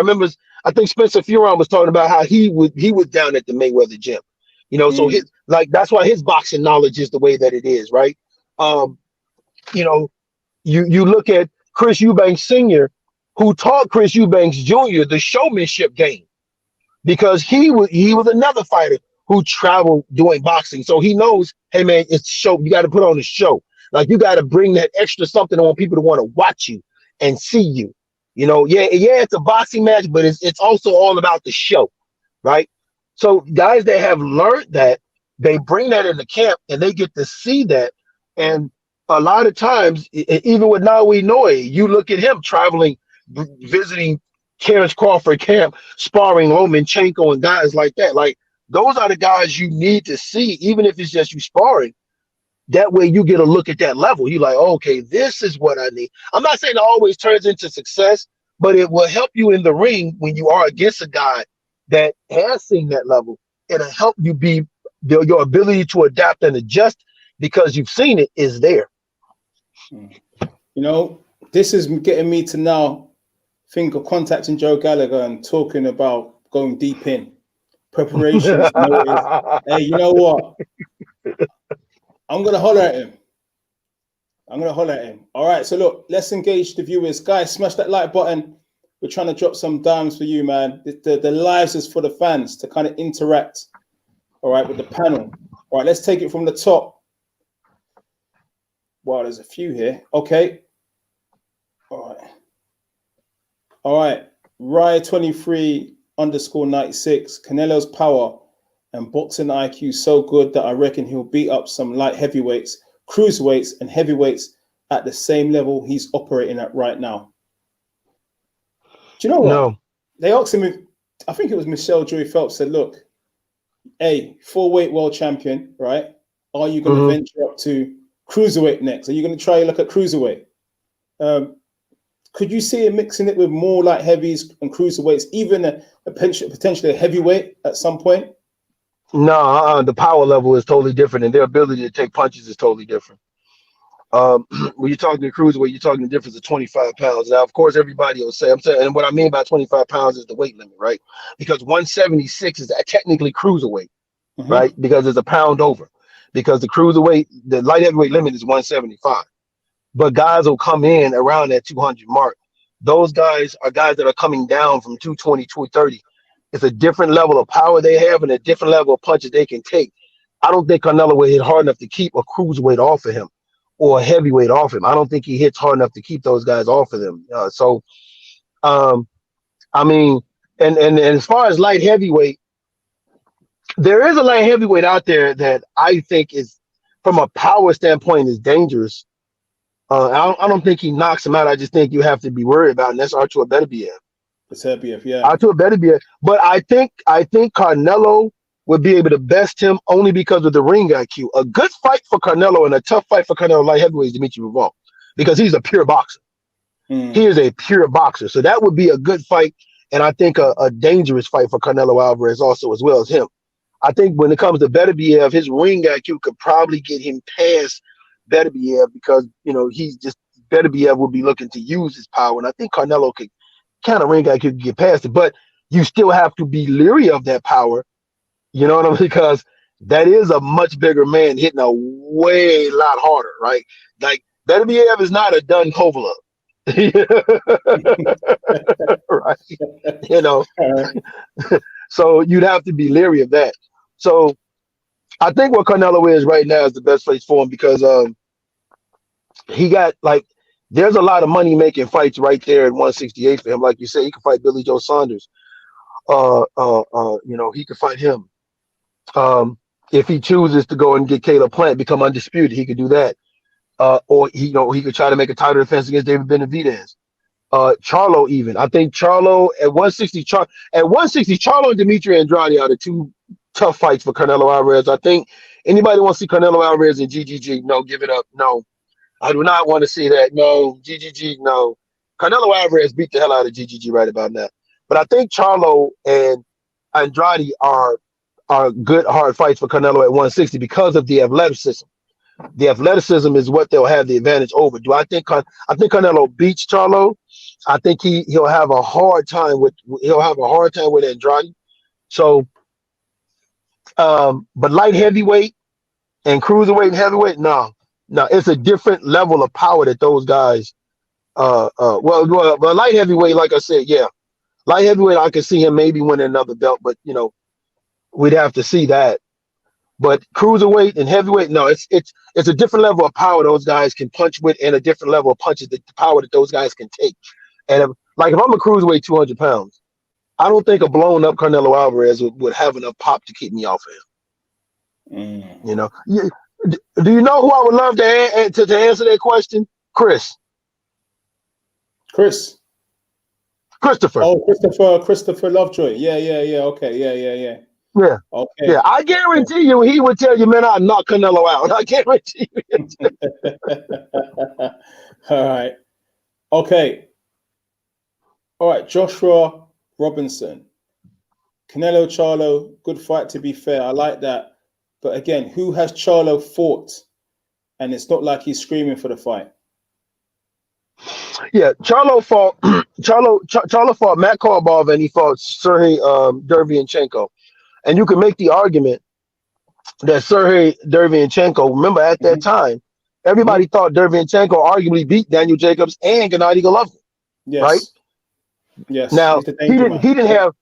I think Spencer Furon was talking about how he was down at the Mayweather gym, you know. So his like that's why his boxing knowledge is the way that it is, right? Um, you know, you look at Chris Eubanks Sr., who taught Chris Eubanks Jr. the showmanship game, because he was another fighter who traveled doing boxing. So he knows, hey man, it's show. You got to put on a show. Like you got to bring that extra something on people to want to watch you and see you. You know, yeah, it's a boxing match, but it's also all about the show, right? So guys that have learned that, they bring that into camp and they get to see that. And a lot of times, even with Naoya Inoue, you look at him traveling, visiting Terrence Crawford camp, sparring Lomachenko and guys like that. Like those are the guys you need to see, even if it's just you sparring. That way you get a look at that level. You're like, oh, okay, this is what I need. I'm not saying it always turns into success, but it will help you in the ring when you are against a guy that has seen that level. It'll help you be your ability to adapt and adjust because you've seen it is there. You know, this is getting me to now think of contacting Joe Gallagher and talking about going deep in preparations. Hey, you know what? I'm going to holler at him. All right, so look, let's engage the viewers. Guys, smash that like button. We're trying to drop some dimes for you, man. The lives is for the fans to kind of interact, all right, with the panel. All right, let's take it from the top. Wow, there's a few here. Okay. All right. Rye23_96. Canelo's power and boxing IQ so good that I reckon he'll beat up some light heavyweights, cruiserweights, and heavyweights at the same level he's operating at right now. Do you know what? No. They asked him if, I think it was Michelle Joy Phelps said, look, hey, 4-weight world champion, right? Are you going to venture up to cruiserweight next? Are you going to try look at cruiserweight? Could you see him mixing it with more light heavies and cruiserweights, even potentially a heavyweight at some point? No, the power level is totally different, and their ability to take punches is totally different. When you're talking to cruiserweight, you're talking the difference of 25 pounds. Now, of course, everybody will say, I'm saying, and what I mean by 25 pounds is the weight limit, right? Because 176 is technically cruiserweight, right? Because it's a pound over. Because the cruiserweight, the light heavyweight limit is 175. But guys will come in around that 200 mark. Those guys are guys that are coming down from 220, 230. It's a different level of power they have and a different level of punches they can take. I don't think Canelo will hit hard enough to keep a cruiserweight off of him or a heavyweight off him. I don't think he hits hard enough to keep those guys off of them. I mean, and as far as light heavyweight, there is a light heavyweight out there that I think is, from a power standpoint, is dangerous. I don't think he knocks him out. I just think you have to be worried about, and that's Artur Beterbiev. Yeah. Artur Beterbiev. But I think Canelo would be able to best him only because of the ring IQ. A good fight for Canelo and a tough fight for Canelo light heavyweight is Dimitri Bivol, because he's a pure boxer. He is a pure boxer. So that would be a good fight, and I think a dangerous fight for Canelo Alvarez also, as well as him. I think when it comes to Beterbiev, his ring IQ could probably get him past Beterbiev, because Beterbiev will be looking to use his power, and I think Canelo could kind of ring IQ get past it, but you still have to be leery of that power. You know what I mean? Because that is a much bigger man hitting a way lot harder, right? Like Beterbiev is not a Dun Kovalev. Right? You know, so you'd have to be leery of that. So I think what Canelo is right now is the best place for him, because he got, like, there's a lot of money making fights right there at 168 for him. Like you said, he can fight Billy Joe Saunders. You know, he could fight him. If he chooses to go and get Caleb Plant, become undisputed, he could do that. Or he could try to make a title defense against David Benavidez. Charlo, even. I think Charlo at 160, Charlo and Demetri Andrade are the two tough fights for Canelo Alvarez. I think anybody wants to see Canelo Alvarez in GGG, no, give it up. No, I do not want to see that. No, GGG, no. Canelo Alvarez beat the hell out of GGG right about now. But I think Charlo and Andrade are good hard fights for Canelo at 160 because of the athleticism. The athleticism is what they'll have the advantage over. I think Canelo beats Charlo, I think he'll have a hard time with Andrade. So, but light heavyweight and cruiserweight and heavyweight, no, it's a different level of power that those guys. Well, light heavyweight, like I said, yeah, light heavyweight, I could see him maybe winning another belt, but we'd have to see that. But cruiserweight and heavyweight, no, it's a different level of power those guys can punch with, and a different level of punches, the power that those guys can take. And if I'm a cruiserweight 200 pounds, I don't think a blown up Canelo Alvarez would have enough pop to keep me off of him. Do you know who I would love to answer that question? Christopher. Oh, Christopher Lovejoy. Yeah. Okay. Yeah. Yeah. Okay. Yeah. I guarantee you he would tell you, man, I'd knock Canelo out. I guarantee you. All right. Okay. All right. Joshua Robinson. Canelo Charlo, good fight to be fair. I like that. But again, who has Charlo fought? And it's not like he's screaming for the fight. Yeah, Charlo fought Matt Karbov, and he fought Sergey Derevyanchenko. And you can make the argument that Sergey Derevyanchenko, remember at that time, everybody thought Derevyanchenko arguably beat Daniel Jacobs and Gennady Golovkin. Yes. Right? Yes. Now he didn't have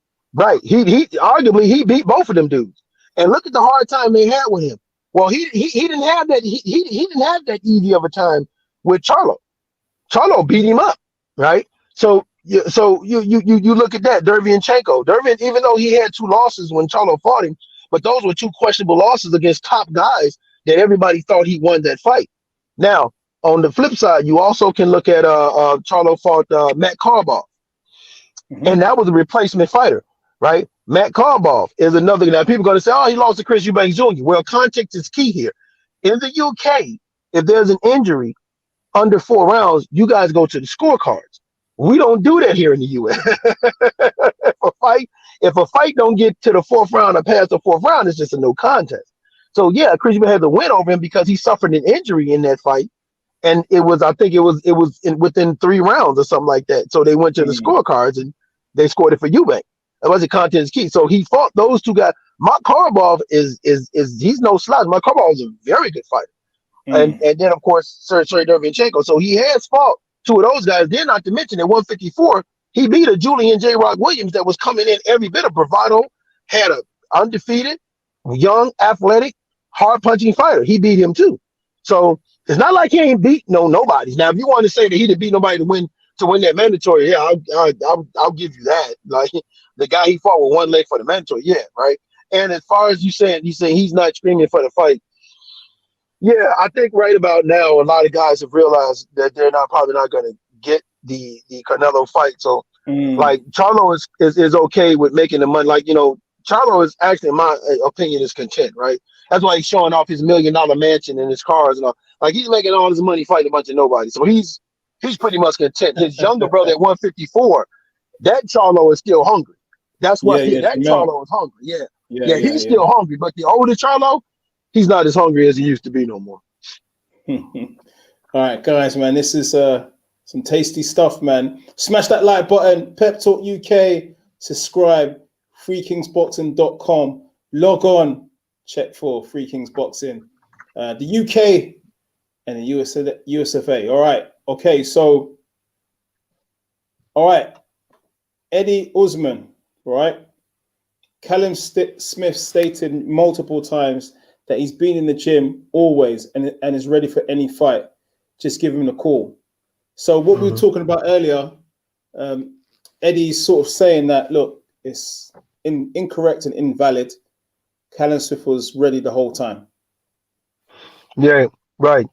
he arguably he beat both of them dudes. And look at the hard time they had with him. Well, he didn't have that he didn't have that easy of a time with Charlo. Charlo beat him up, right? So you look at that, Derevyanchenko. Even though he had 2 losses when Charlo fought him, but those were 2 questionable losses against top guys that everybody thought he won that fight. Now, on the flip side, you also can look at Charlo fought Matt Karbov, and that was a replacement fighter, right? Matt Karbov is another. Now people are going to say, "Oh, he lost to Chris Eubanks Jr." Well, context is key here. In the UK, if there's an injury under 4 rounds, you guys go to the scorecards. We don't do that here in the US. If a fight don't get to the 4th round or past the 4th round, it's just a no contest. So yeah, Chris Eubanks had the win over him because he suffered an injury in that fight, and I think it was within 3 rounds or something like that. So they went to the scorecards and they scored it for Eubanks. That was the contest key. So he fought those 2 guys. Mark Karbov is he's no slouch. Mark Karbov is a very good fighter. And then, of course, Sergey Derevyanchenko. So he has fought 2 of those guys. Then, not to mention, at 154, he beat a Julian J. Rock Williams that was coming in every bit of bravado, had a undefeated, young, athletic, hard-punching fighter. He beat him, too. So it's not like he ain't beat nobody. Now, if you want to say that he didn't beat nobody to win that mandatory, yeah, I'll give you that. Like, the guy he fought with 1 leg for the mandatory, yeah, right? And as far as you saying he's not screaming for the fight, yeah, I think right about now, a lot of guys have realized that they're probably not going to get the Canelo fight. So, like, Charlo is okay with making the money. Like, Charlo is actually, in my opinion, is content, right? That's why he's showing off his $1 million mansion and his cars and all. Like, he's making all his money fighting a bunch of nobody. So he's pretty much content. His younger brother at 154, that Charlo is still hungry. That's what Charlo is hungry. Yeah, he's still hungry. But the older Charlo, he's not as hungry as he used to be no more. All right, guys, man, this is some tasty stuff, man. Smash that like button, Pep Talk UK, subscribe, freekingsboxing.com, log on, check for Free Kings Boxing, the UK and the US of A. All right, okay, so, all right, Eddie Usman, right? Callum Smith stated multiple times that he's been in the gym always and is ready for any fight. Just give him a call. So what we were talking about earlier, Eddie's sort of saying that, look, it's incorrect and invalid. Callum Smith was ready the whole time. Yeah, right.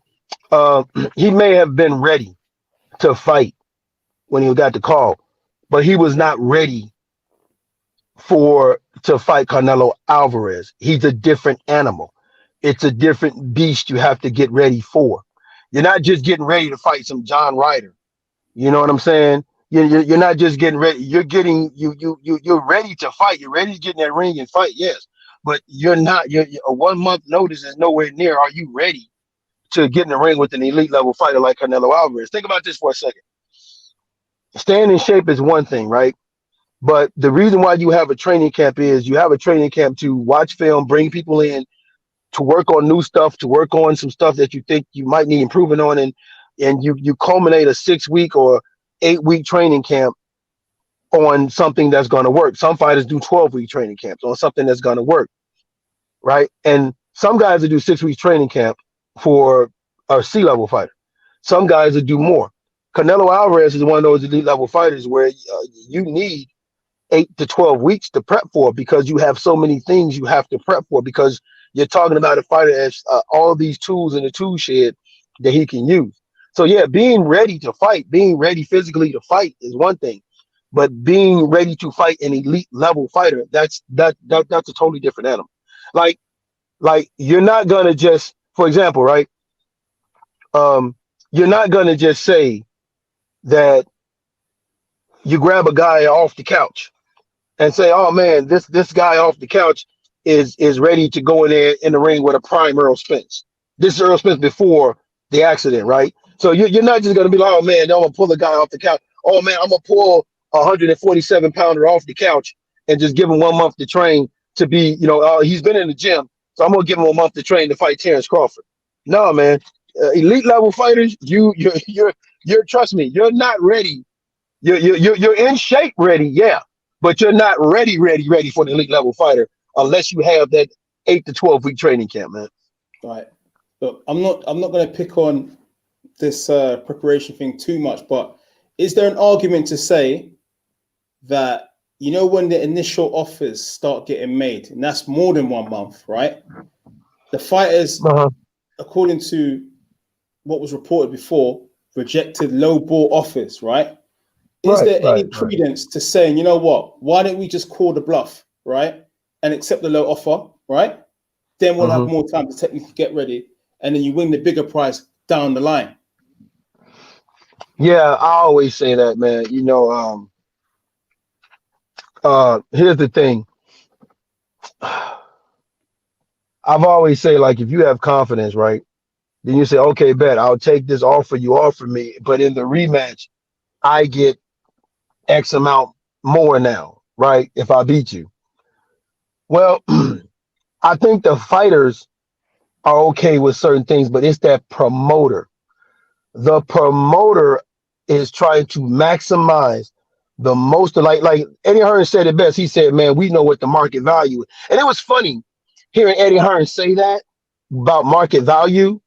He may have been ready to fight when he got the call, but he was not ready to fight Canelo Alvarez. He's a different animal. It's a different beast you have to get ready for. You're not just getting ready to fight some John Ryder. You know what I'm saying? You're not just getting ready. You're ready to fight. You're ready to get in that ring and fight, yes. But you're not. A 1 month notice is nowhere near. Are you ready to get in the ring with an elite level fighter like Canelo Alvarez? Think about this for a second. staying in shape is one thing, right? But the reason why you have a training camp is you have a training camp to watch film, bring people in, to work on new stuff, to work on some stuff that you think you might need improvement on, and you culminate a 6 week or 8 week training camp on something that's going to work. Some fighters do 12-week training camps on something that's going to work, right? And some guys that do 6 weeks training camp for a C-level fighter. Some guys that do more. Canelo Alvarez is one of those elite level fighters where you need 8 to 12 weeks to prep for, because you have so many things you have to prep for, because you're talking about a fighter that has all these tools in the tool shed that he can use. So yeah, being ready to fight, being ready physically to fight is one thing, but being ready to fight an elite level fighter, that's a totally different animal. Like you're not gonna just, for example, right? You're not gonna just say that you grab a guy off the couch and say, "Oh man, this guy off the couch is ready to go in there in the ring with a prime Earl Spence." This is Earl Spence before the accident, right? So you're not just gonna be like, "Oh man, I'm gonna pull a guy off the couch. Oh man, I'm gonna pull a 147-pounder off the couch and just give him 1 month to train to be, he's been in the gym, so I'm gonna give him a month to train to fight Terrence Crawford." No, man, elite level fighters, you're trust me, you're not ready. You're in shape ready, yeah, but you're not ready for an elite level fighter unless you have that 8 to 12 week training camp, man. Right. Look, I'm not going to pick on this preparation thing too much, but is there an argument to say that, when the initial offers start getting made, and that's more than 1 month, right? The fighters, according to what was reported before, rejected low ball offers, right? Is there any credence to saying, you know what, why don't we just call the bluff, right? And accept the low offer, right? Then we'll have more time to technically get ready. And then you win the bigger prize down the line. Yeah, I always say that, man. Here's the thing. I've always say, like, if you have confidence, right, then you say, okay, bet, I'll take this offer you offer me, but in the rematch, I get X amount more now, right? If I beat you. Well, I think the fighters are okay with certain things, but it's that promoter. The promoter is trying to maximize the most, like Eddie Hearn said it best. He said, man, we know what the market value is. And it was funny hearing Eddie Hearn say that about market value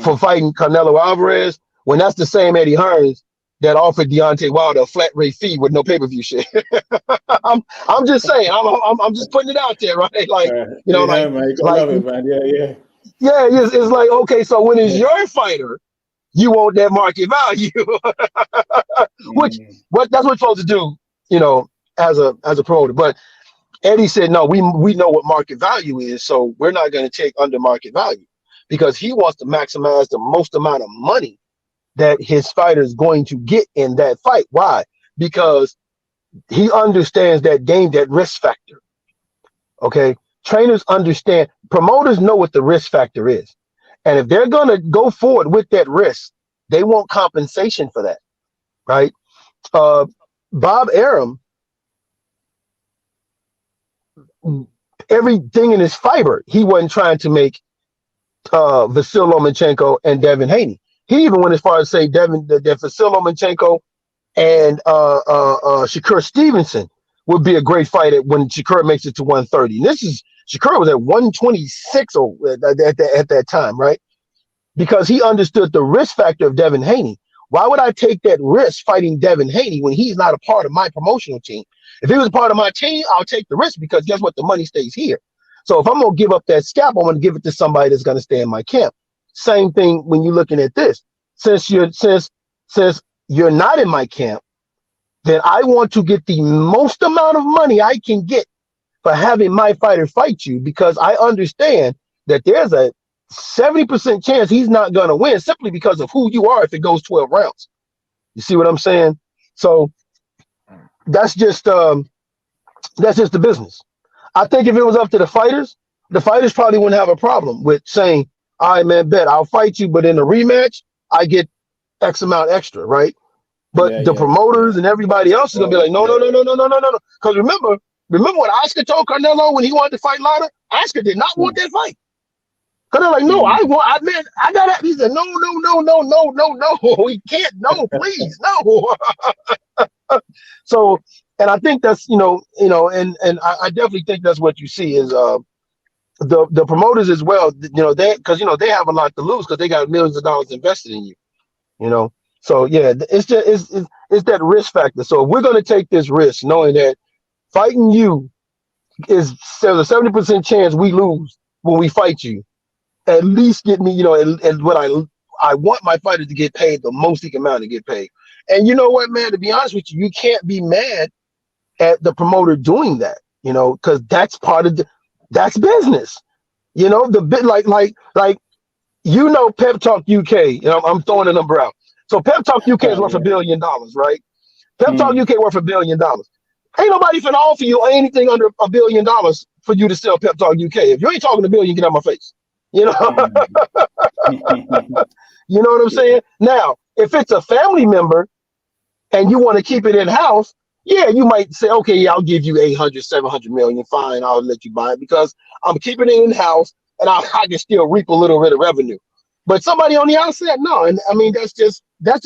for fighting Canelo Alvarez, when that's the same Eddie Hearns that offered Deontay Wilder a flat rate fee with no pay-per-view shit. I'm just saying, I'm just putting it out there, right? Like, Man, you gotta love it, man. Yeah. Yeah, it's like, okay, so when it's your fighter, you want that market value, which that's what you're supposed to do, as a promoter. But Eddie said, no, we know what market value is, so we're not going to take under market value, because he wants to maximize the most amount of money that his fighter is going to get in that fight. Why? Because he understands that game, that risk factor. Okay, trainers understand, promoters know what the risk factor is. And if they're going to go forward with that risk, they want compensation for that, right? Bob Arum, everything in his fiber, he wasn't trying to make Vasyl Lomachenko and Devin Haney. He even went as far as say that Vasyl Lomachenko and Shakur Stevenson would be a great fight when Shakur makes it to 130. And Shakur was at 126 at that time, right? Because he understood the risk factor of Devin Haney. Why would I take that risk fighting Devin Haney when he's not a part of my promotional team? If he was a part of my team, I'll take the risk, because guess what? The money stays here. So if I'm going to give up that scalp, I'm going to give it to somebody that's going to stay in my camp. Same thing when you're looking at this. Since you're not in my camp, then I want to get the most amount of money I can get for having my fighter fight you, because I understand that there's a 70% chance he's not going to win simply because of who you are if it goes 12 rounds. You see what I'm saying? So that's just the business. I think if it was up to the fighters probably wouldn't have a problem with saying, all right, man, bet I'll fight you, but in a rematch, I get X amount extra, right? But the promoters and everybody else is gonna be like, no. Because remember what Oscar told Canelo when he wanted to fight Lara? Oscar did not want that fight. Because they're like, no, I got it. He said, no, we can't, no, please, no. So, and I think that's, and I definitely think that's what you see is the promoters as well, because they have a lot to lose because they got millions of dollars invested in you. So yeah, it's just it's that risk factor. So if we're gonna take this risk, knowing that fighting you there's a 70% chance we lose when we fight you, at least get me, and what I want my fighter to get paid the most he can amount to get paid. And you know what, man, to be honest with you, you can't be mad at the promoter doing that, because that's part of that's business. The bit like Pep Talk UK, I'm throwing a number out. So Pep Talk UK is worth $1 billion, right? Pep Talk UK worth $1 billion. Ain't nobody finna offer you anything under $1 billion for you to sell Pep Talk UK. If you ain't talking $1 billion, get out my face. You know what I'm saying? Now, if it's a family member and you want to keep it in-house, yeah, you might say, okay, yeah, I'll give you 800, 700 million. Fine, I'll let you buy it because I'm keeping it in-house and I can still reap a little bit of revenue. But somebody on the outside, no. And I mean, that's just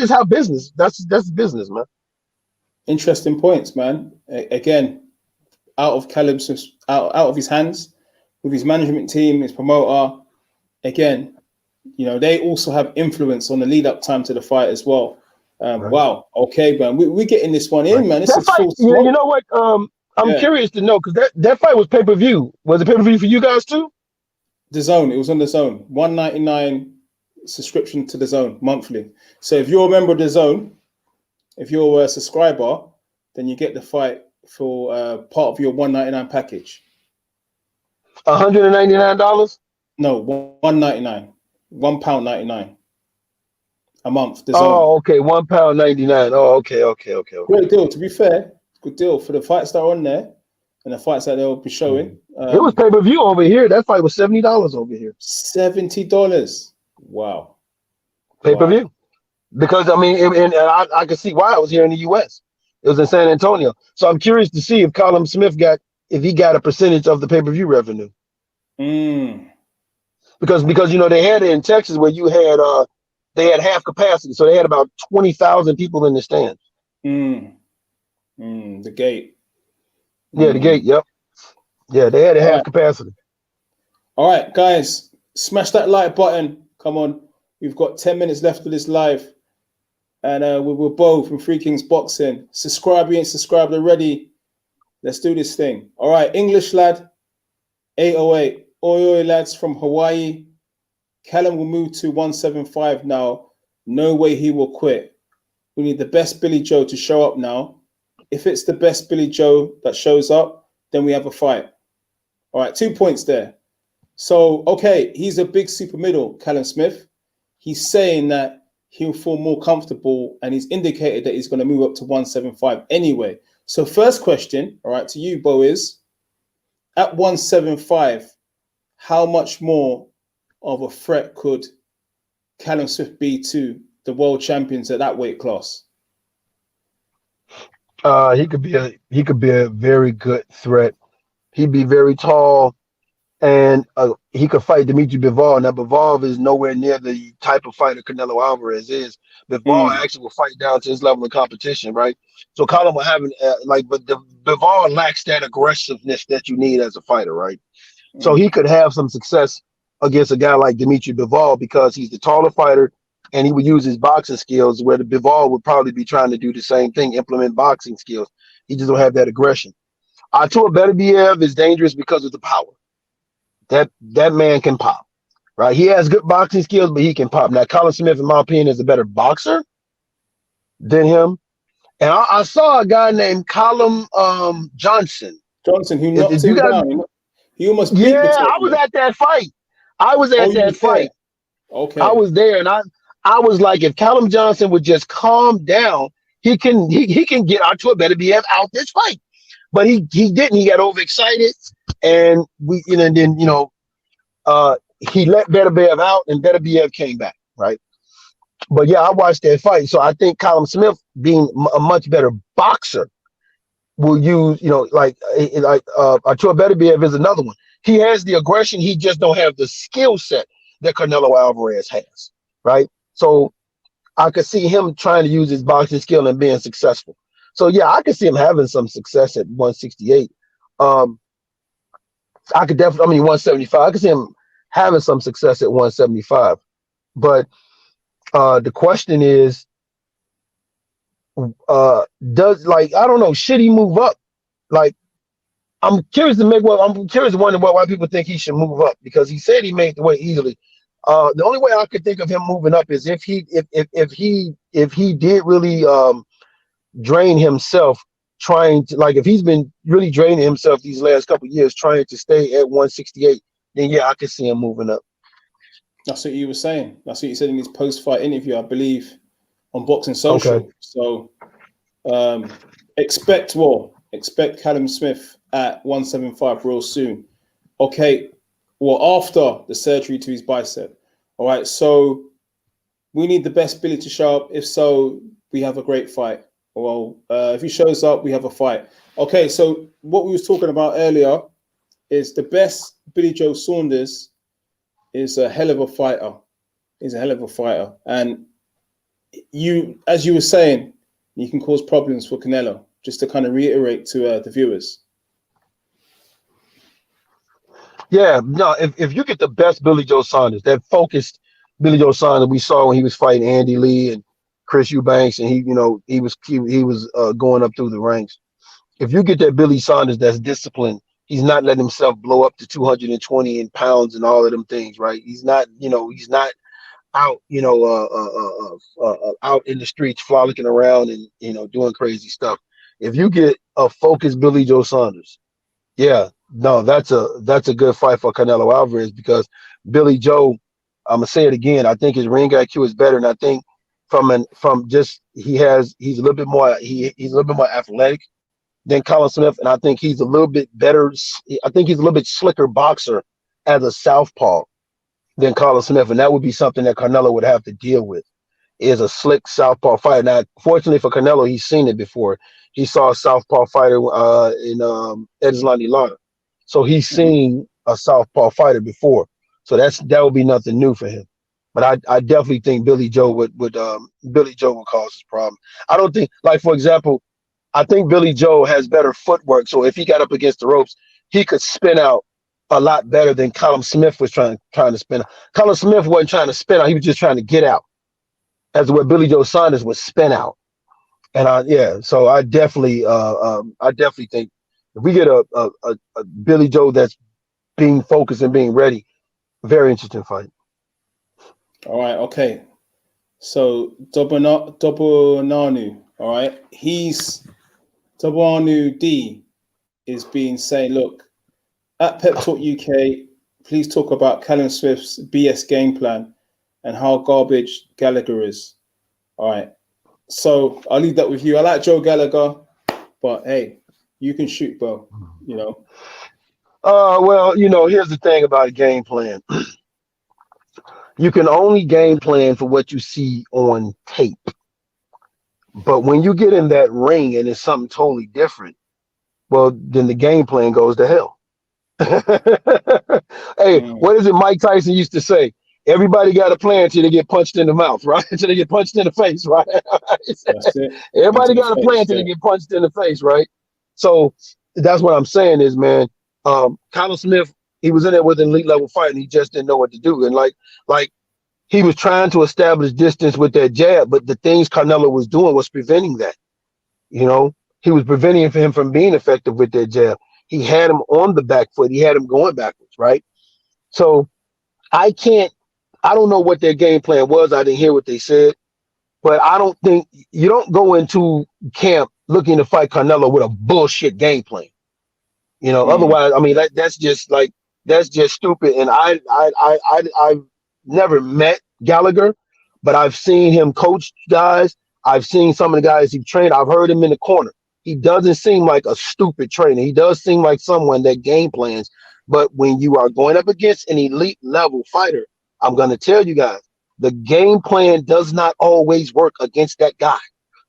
how business, that's business, man. Interesting points, man. Again, out of Callum's, out of his hands, with his management team, his promoter. Again, they also have influence on the lead up time to the fight as well. Right. Wow. Okay, man. We're getting this one in, man. This is full smoke. You know what? I'm curious to know because that fight was pay-per-view. Was it pay-per-view for you guys too? The Zone. It was on the Zone. $199 subscription to the Zone monthly. So if you're a member of the Zone, if you're a subscriber, then you get the fight for part of your $199 package. $199? No, $199. £1.99 a month. The Zone. Oh, okay, £1.99. Oh, okay. Great deal. To be fair, good deal for the fights that are on there and the fights that they'll be showing. It was pay-per-view over here. That fight was $70 over here. $70. Wow. Pay-per-view. Wow. Because I mean, and I can see why it was here in the U.S. It was in San Antonio. So I'm curious to see if Callum Smith got a percentage of the pay-per-view revenue. Because they had it in Texas where you had they had half capacity, so they had about 20,000 people in the stands. The gate. Yeah, the gate. Yep. Yeah, they had half capacity. All right, guys, smash that like button. Come on, we've got 10 minutes left of this live, and we're both from Free Kings Boxing. Subscribe, you ain't subscribed already. Let's do this thing. All right, English lad, 808. Oi, lads from Hawaii. Callum will move to 175 now. No way he will quit. We need the best Billy Joe to show up now. If it's the best Billy Joe that shows up, then we have a fight. All right, 2 points there. So, okay, he's a big super middle, Callum Smith. He's saying that he'll feel more comfortable, and he's indicated that he's going to move up to 175 anyway. So first question, all right, to you, Bo, is at 175, how much more of a threat could Callum Smith be to the world champions at that weight class? He could be a very good threat. He'd be very tall, and he could fight Dimitri Bivol. Now Bivol is nowhere near the type of fighter Canelo Alvarez is. Bivol actually will fight down to his level of competition, right? So Callum will have but the Bivol lacks that aggressiveness that you need as a fighter, right? So he could have some success against a guy like Dimitri Bivol because he's the taller fighter and he would use his boxing skills, where the Bivol would probably be trying to do the same thing, implement boxing skills. He just don't have that aggression. Artur Beterbiev is dangerous because of the power. That man can pop, right? He has good boxing skills, but he can pop. Now, Callum Smith, in my opinion, is a better boxer than him. And I saw a guy named Callum Johnson. Who knocked him down. He almost beat I was at that fight. I was at that fight. Okay. I was there, and I was like, if Callum Johnson would just calm down, he can get Artur Beterbiev out this fight. But he didn't. He got overexcited, and he let Beterbiev out, and Beterbiev came back, right? But yeah, I watched that fight. So I think Callum Smith, being a much better boxer, will use, Artur Beterbiev is another one. He has the aggression. He just don't have the skill set that Canelo Alvarez has, right? So I could see him trying to use his boxing skill and being successful. So yeah, I could see him having some success at 168. I could definitely, 175. I could see him having some success at 175. But the question is, I don't know, should he move up? Like, I'm curious to wonder why people think he should move up, because he said he made the weight easily. The only way I could think of him moving up is if he did really drain himself trying to, like, if he's been really draining himself these last couple of years trying to stay at 168, then yeah, I could see him moving up. That's what you were saying. That's what you said in his post-fight interview, I believe, on Boxing Social. Okay. So expect Callum Smith at 175 real soon. Okay, well, after the surgery to his bicep. All right, so we need the best Billy to show up. If so, we have a great fight. Well, if he shows up, we have a fight. Okay, so what we was talking about earlier is the best Billy Joe Saunders is a hell of a fighter. He's a hell of a fighter. And you, as you were saying, you can cause problems for Canelo, just to kind of reiterate to the viewers. Yeah, no, if you get the best Billy Joe Saunders, that focused Billy Joe Saunders we saw when he was fighting Andy Lee and Chris Eubanks, and he was going up through the ranks. If you get that Billy Saunders that's disciplined, he's not letting himself blow up to 220 pounds and all of them things, right? He's not out, out in the streets frolicking around and doing crazy stuff. If you get a focused Billy Joe Saunders, yeah, no, that's a good fight for Canelo Alvarez, because Billy Joe, I'm gonna say it again, I think his ring IQ is better, and I think he's a little bit more he's a little bit more athletic than Callum Smith, and I think he's a little bit better. I think he's a little bit slicker boxer as a southpaw than Callum Smith, and that would be something that Canelo would have to deal with, is a slick southpaw fighter. Now, fortunately for Canelo, he's seen it before. He saw a southpaw fighter in Edslandy Lara, so he's seen a southpaw fighter before. So that would be nothing new for him. But I definitely think Billy Joe would cause this problem. I don't think, like, for example, I think Billy Joe has better footwork. So if he got up against the ropes, he could spin out a lot better than Callum Smith was trying to spin out. Callum Smith wasn't trying to spin out; he was just trying to get out. As where Billy Joe Saunders would spin out. And so I definitely think if we get a Billy Joe that's being focused and being ready, very interesting fight. All right, okay. So Dobonanu, all right, Dobonanu D is being saying, look, at Pep Talk UK, please talk about Callum Smith's BS game plan and how garbage Gallagher is. All right. So I'll leave that with you. I like Joe Gallagher, but hey, you can shoot, bro. Well, here's the thing about a game plan. You can only game plan for what you see on tape. But when you get in that ring and it's something totally different, well, then the game plan goes to hell. Hey, what is it Mike Tyson used to say? Everybody got a plan until they get punched in the mouth, right? Until they get punched in the face, right? That's it. Everybody got a plan until they get punched in the face, right? So that's what I'm saying is, man, Callum Smith, he was in there with an elite level fight and he just didn't know what to do. And like he was trying to establish distance with that jab, but the things Canelo was doing was preventing that. He was preventing him from being effective with that jab. He had him on the back foot. He had him going backwards, right? So I don't know what their game plan was. I didn't hear what they said, but I don't think you don't go into camp looking to fight Canelo with a bullshit game plan. Otherwise, I mean, that's just stupid. And I've never met Gallagher, but I've seen him coach guys. I've seen some of the guys he trained. I've heard him in the corner. He doesn't seem like a stupid trainer. He does seem like someone that game plans. But when you are going up against an elite level fighter, I'm going to tell you guys, the game plan does not always work against that guy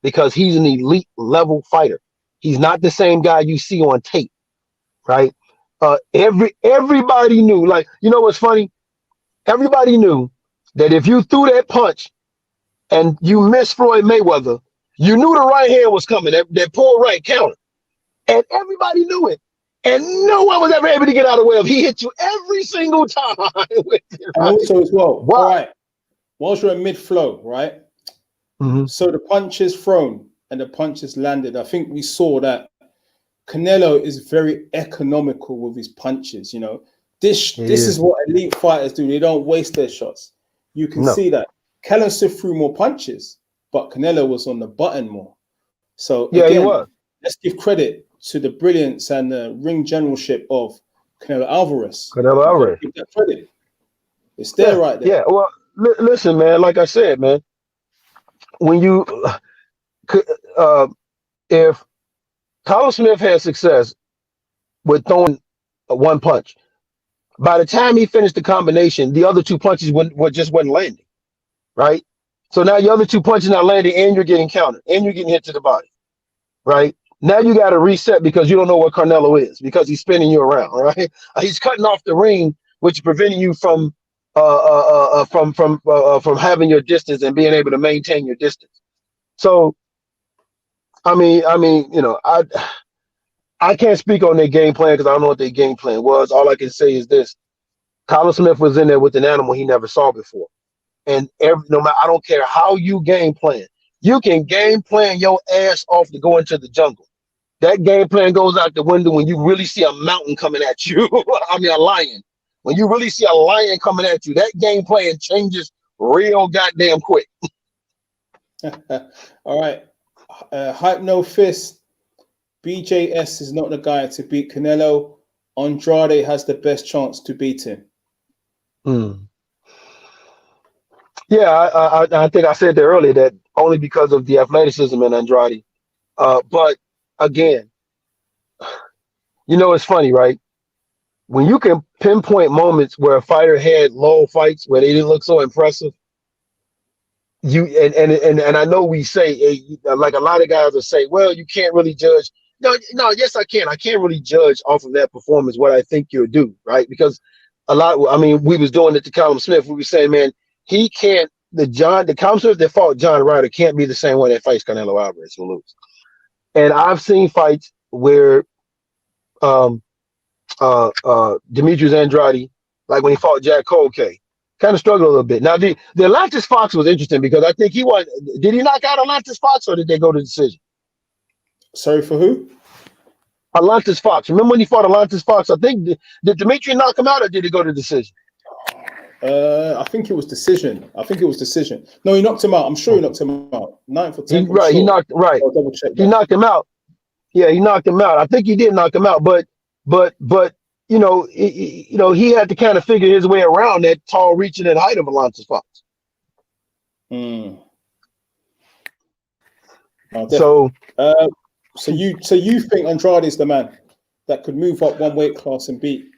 because he's an elite level fighter. He's not the same guy you see on tape, right? Everybody knew, like, you know what's funny? Everybody knew that if you threw that punch and you missed Floyd Mayweather, you knew the right hand was coming, that pull right counter. And everybody knew it. And no one was ever able to get out of the way of. He hit you every single time with it, And right? also as well, Wow. all right, whilst you're in mid-flow, right? Mm-hmm. So the punch is thrown and the punch is landed. I think we saw that Canelo is very economical with his punches. You know, this is what elite fighters do. They don't waste their shots. You can see that. Callum still threw more punches, but Canelo was on the button more. So Yeah, again, he was. Let's give credit to the brilliance and the ring generalship of Canelo Alvarez. Canelo Alvarez. Give that credit. It's there, right there. Yeah. Well, listen, man. Like I said, man, when you if Callum Smith had success with throwing one punch, by the time he finished the combination, the other two punches just wasn't landing, right? So now your other two punches not landing, and you're getting countered, and you're getting hit to the body, right? Now you got to reset because you don't know what Canelo is because he's spinning you around, right? He's cutting off the ring, which is preventing you from having your distance and being able to maintain your distance. So, I mean, you know, I can't speak on their game plan because I don't know what their game plan was. All I can say is this: Callum Smith was in there with an animal he never saw before, and no matter, I don't care how you game plan, you can game plan your ass off to go into the jungle. That game plan goes out the window when you really see a mountain coming at you. I mean, a lion. When you really see a lion coming at you, that game plan changes real goddamn quick. All right. Hype no fist. BJS is not the guy to beat Canelo. Andrade has the best chance to beat him. Yeah, I think I said that earlier, that only because of the athleticism in Andrade. But again, you know, it's funny, right? When you can pinpoint moments where a fighter had low fights where they didn't look so impressive, and I know we say, like a lot of guys will say, well, you can't really judge. No, yes, I can. I can't really judge off of that performance what I think you'll do, right? Because we was doing it to Callum Smith. We were saying, man, he can't. The Callum Smith that fought John Ryder can't be the same one that fights Canelo Alvarez will lose. And I've seen fights where Demetrius Andrade, like when he fought Jack Colkay, kind of struggled a little bit. Now the Atlantis Fox was interesting because I think he won. Did he knock out Atlantis Fox or did they go to decision? Sorry, for who? Atlantis Fox. Remember when he fought Atlantis Fox? I think did Demetrius knock him out or did he go to decision? I think it was decision. No, he knocked him out. I'm sure he knocked him out. 9th or 10th. Right, he knocked I'll double check that. He knocked him out. Yeah, he knocked him out. I think he did knock him out, but you know, he had to kind of figure his way around that tall, reaching, and height of Atlantis Fox. So you think Andrade is the man that could move up one weight class and beat?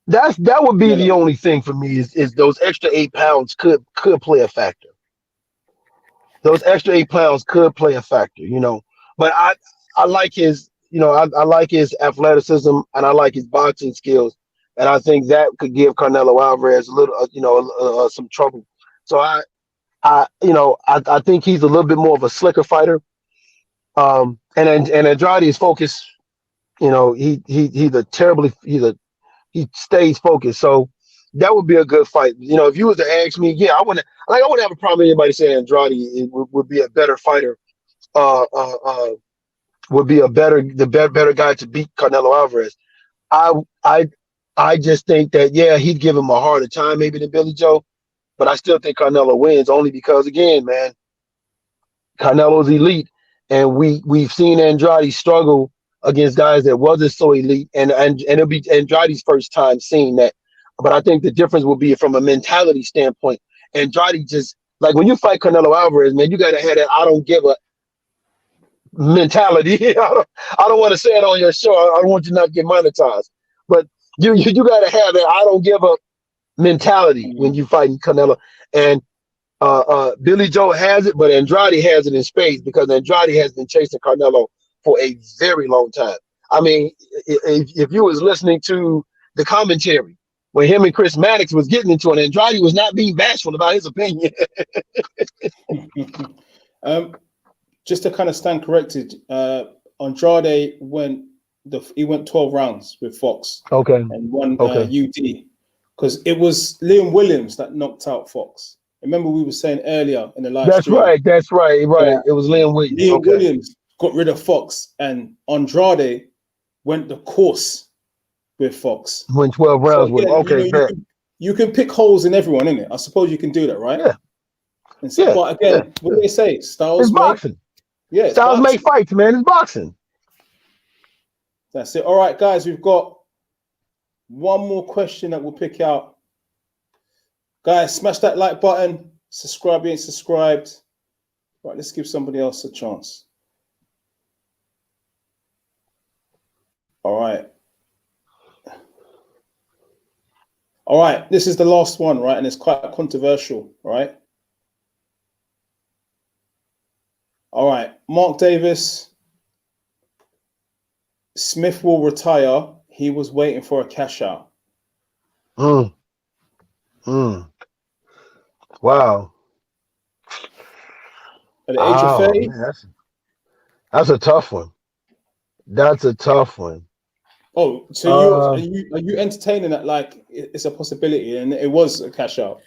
That would be the only thing for me is those extra 8 pounds could play a factor. Those extra 8 pounds could play a factor, you know. But I like his, you know, I like his athleticism and I like his boxing skills, and I think that could give Canelo Alvarez a little, some trouble. So I think he's a little bit more of a slicker fighter. And Andrade is focused. You know, he stays focused. So that would be a good fight. You know, if you was to ask me, yeah, I wouldn't have a problem with anybody saying Andrade would be a better fighter. Would be better guy to beat Canelo Alvarez. I just think that, yeah, he'd give him a harder time maybe than Billy Joe, but I still think Canelo wins only because, again, man, Canelo's elite, and we've seen Andrade struggle against guys that wasn't so elite, and it'll be Andrade's first time seeing that. But I think the difference will be from a mentality standpoint. Andrade just, like, when you fight Canelo Alvarez, man, you gotta have that I don't give a mentality. I don't want to say it on your show. I don't want you not to get monetized, but you gotta have that I don't give a mentality when you fighting Canelo. And Billy Joe has it, but Andrade has it in spades because Andrade has been chasing Canelo for a very long time. I mean, if you was listening to the commentary when him and Chris Maddox was getting into it, Andrade was not being bashful about his opinion. Just to kind of stand corrected, Andrade went 12 rounds with Fox. Okay. And won Okay. UD because it was Liam Williams that knocked out Fox. Remember we were saying earlier in the live stream. That's right. It was Liam Williams. Liam Williams got rid of Fox and Andrade went the course with Fox. Went 12 rounds with him. Okay, you can pick holes in everyone, innit? I suppose you can do that, right? Yeah. But again, what do they say? Styles make boxing. Yeah, styles make fights, man. It's boxing. That's it. All right, guys, we've got one more question that we'll pick out. Guys, smash that like button. Subscribe if you ain't subscribed. Right, let's give somebody else a chance. All right. All right, this is the last one, right? And it's quite controversial, right? All right, Mark Davis. Smith will retire. He was waiting for a cash out. Wow. At the age of 30? Man, that's a tough one. That's a tough one. Oh, so are you entertaining that like it's a possibility and it was a cash out?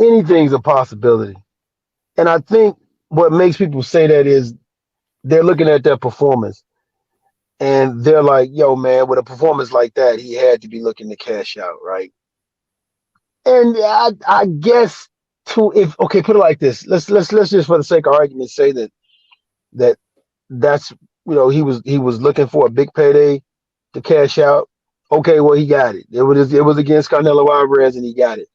Anything's a possibility. And I think what makes people say that is they're looking at their performance and they're like, yo, man, with a performance like that, he had to be looking to cash out, right? And I guess put it like this. Let's just for the sake of argument say that's he was looking for a big payday to cash out. Okay, well he got it. It was against Canelo Alvarez and he got it.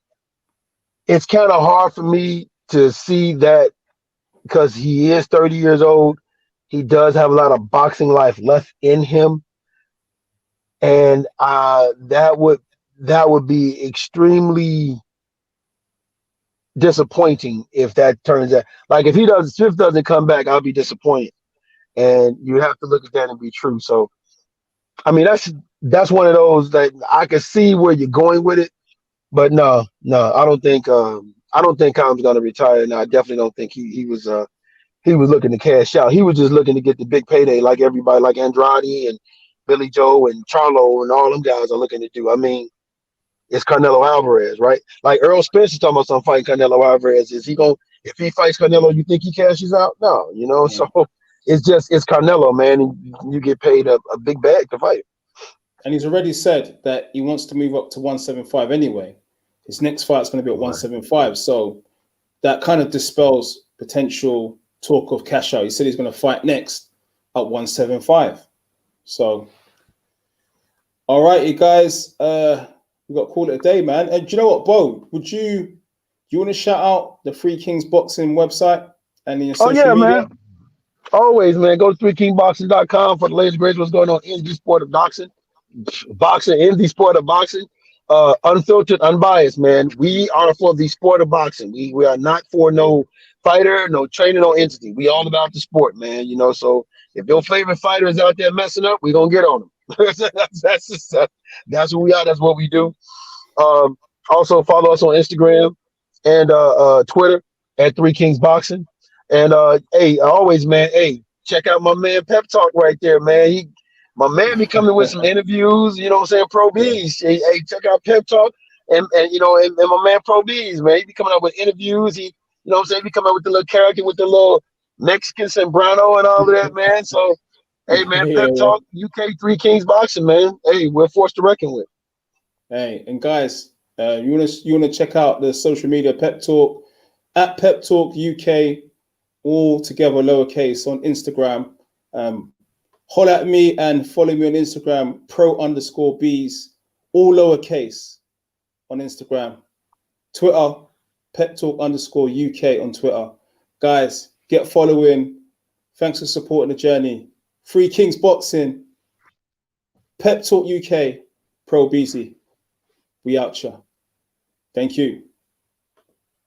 It's kind of hard for me to see that because he is 30 years old. He does have a lot of boxing life left in him. And that would be extremely disappointing if that turns out. Like if Smith doesn't come back, I'll be disappointed. And you have to look at that and be true. So, I mean, that's one of those that I can see where you're going with it, but no, I don't think Callum's gonna retire. No, I definitely don't think he was looking to cash out. He was just looking to get the big payday, like everybody, like Andrade and Billy Joe and Charlo and all them guys are looking to do. I mean, it's Canelo Alvarez, right? Like Earl Spence is talking about some fighting Canelo Alvarez. Is he going? If he fights Canelo, you think he cashes out? No, Yeah. So it's Canelo, man, and you get paid a big bag to fight. And he's already said that he wants to move up to 175 anyway. His next fight's going to be at 175. So that kind of dispels potential talk of cash out. He said he's going to fight next at 175. So, all right, you guys, we got to call it a day, man. And do you know what, Bo? Do you want to shout out the Three Kings Boxing website and your social media? Man. Always, man. Go to threekingboxing.com for the latest greatest what's going on in the sport of boxing, in the sport of boxing. Unfiltered, unbiased, man. We are for the sport of boxing. We are not for no fighter, no trainer, no entity. We all about the sport, man. So if your favorite fighter is out there messing up, we're gonna get on them. That's who we are. That's what we do. Also follow us on Instagram and Twitter at Three Kings Boxing. And hey, always, man, hey, check out my man Pep Talk right there, man. My man be coming with some interviews, you know what I'm saying? Pro Beez. Hey, check out Pep Talk and my man Pro Beez, man. He be coming out with interviews. He, you know what I'm saying? He be coming out with the little character with the little Mexican sombrero and all of that, man. So hey, man, Pep Talk, UK Three Kings Boxing, man. Hey, we're forced to reckon with. Hey, and guys, you wanna check out the social media Pep Talk at Pep Talk UK, all together lowercase on Instagram. Holler at me and follow me on Instagram, pro_beez, all lowercase on Instagram. Twitter, Pep Talk _UK on Twitter. Guys, get following. Thanks for supporting the journey. Three Kings Boxing, Pep Talk UK, Pro Beezy. We out, ya. Thank you.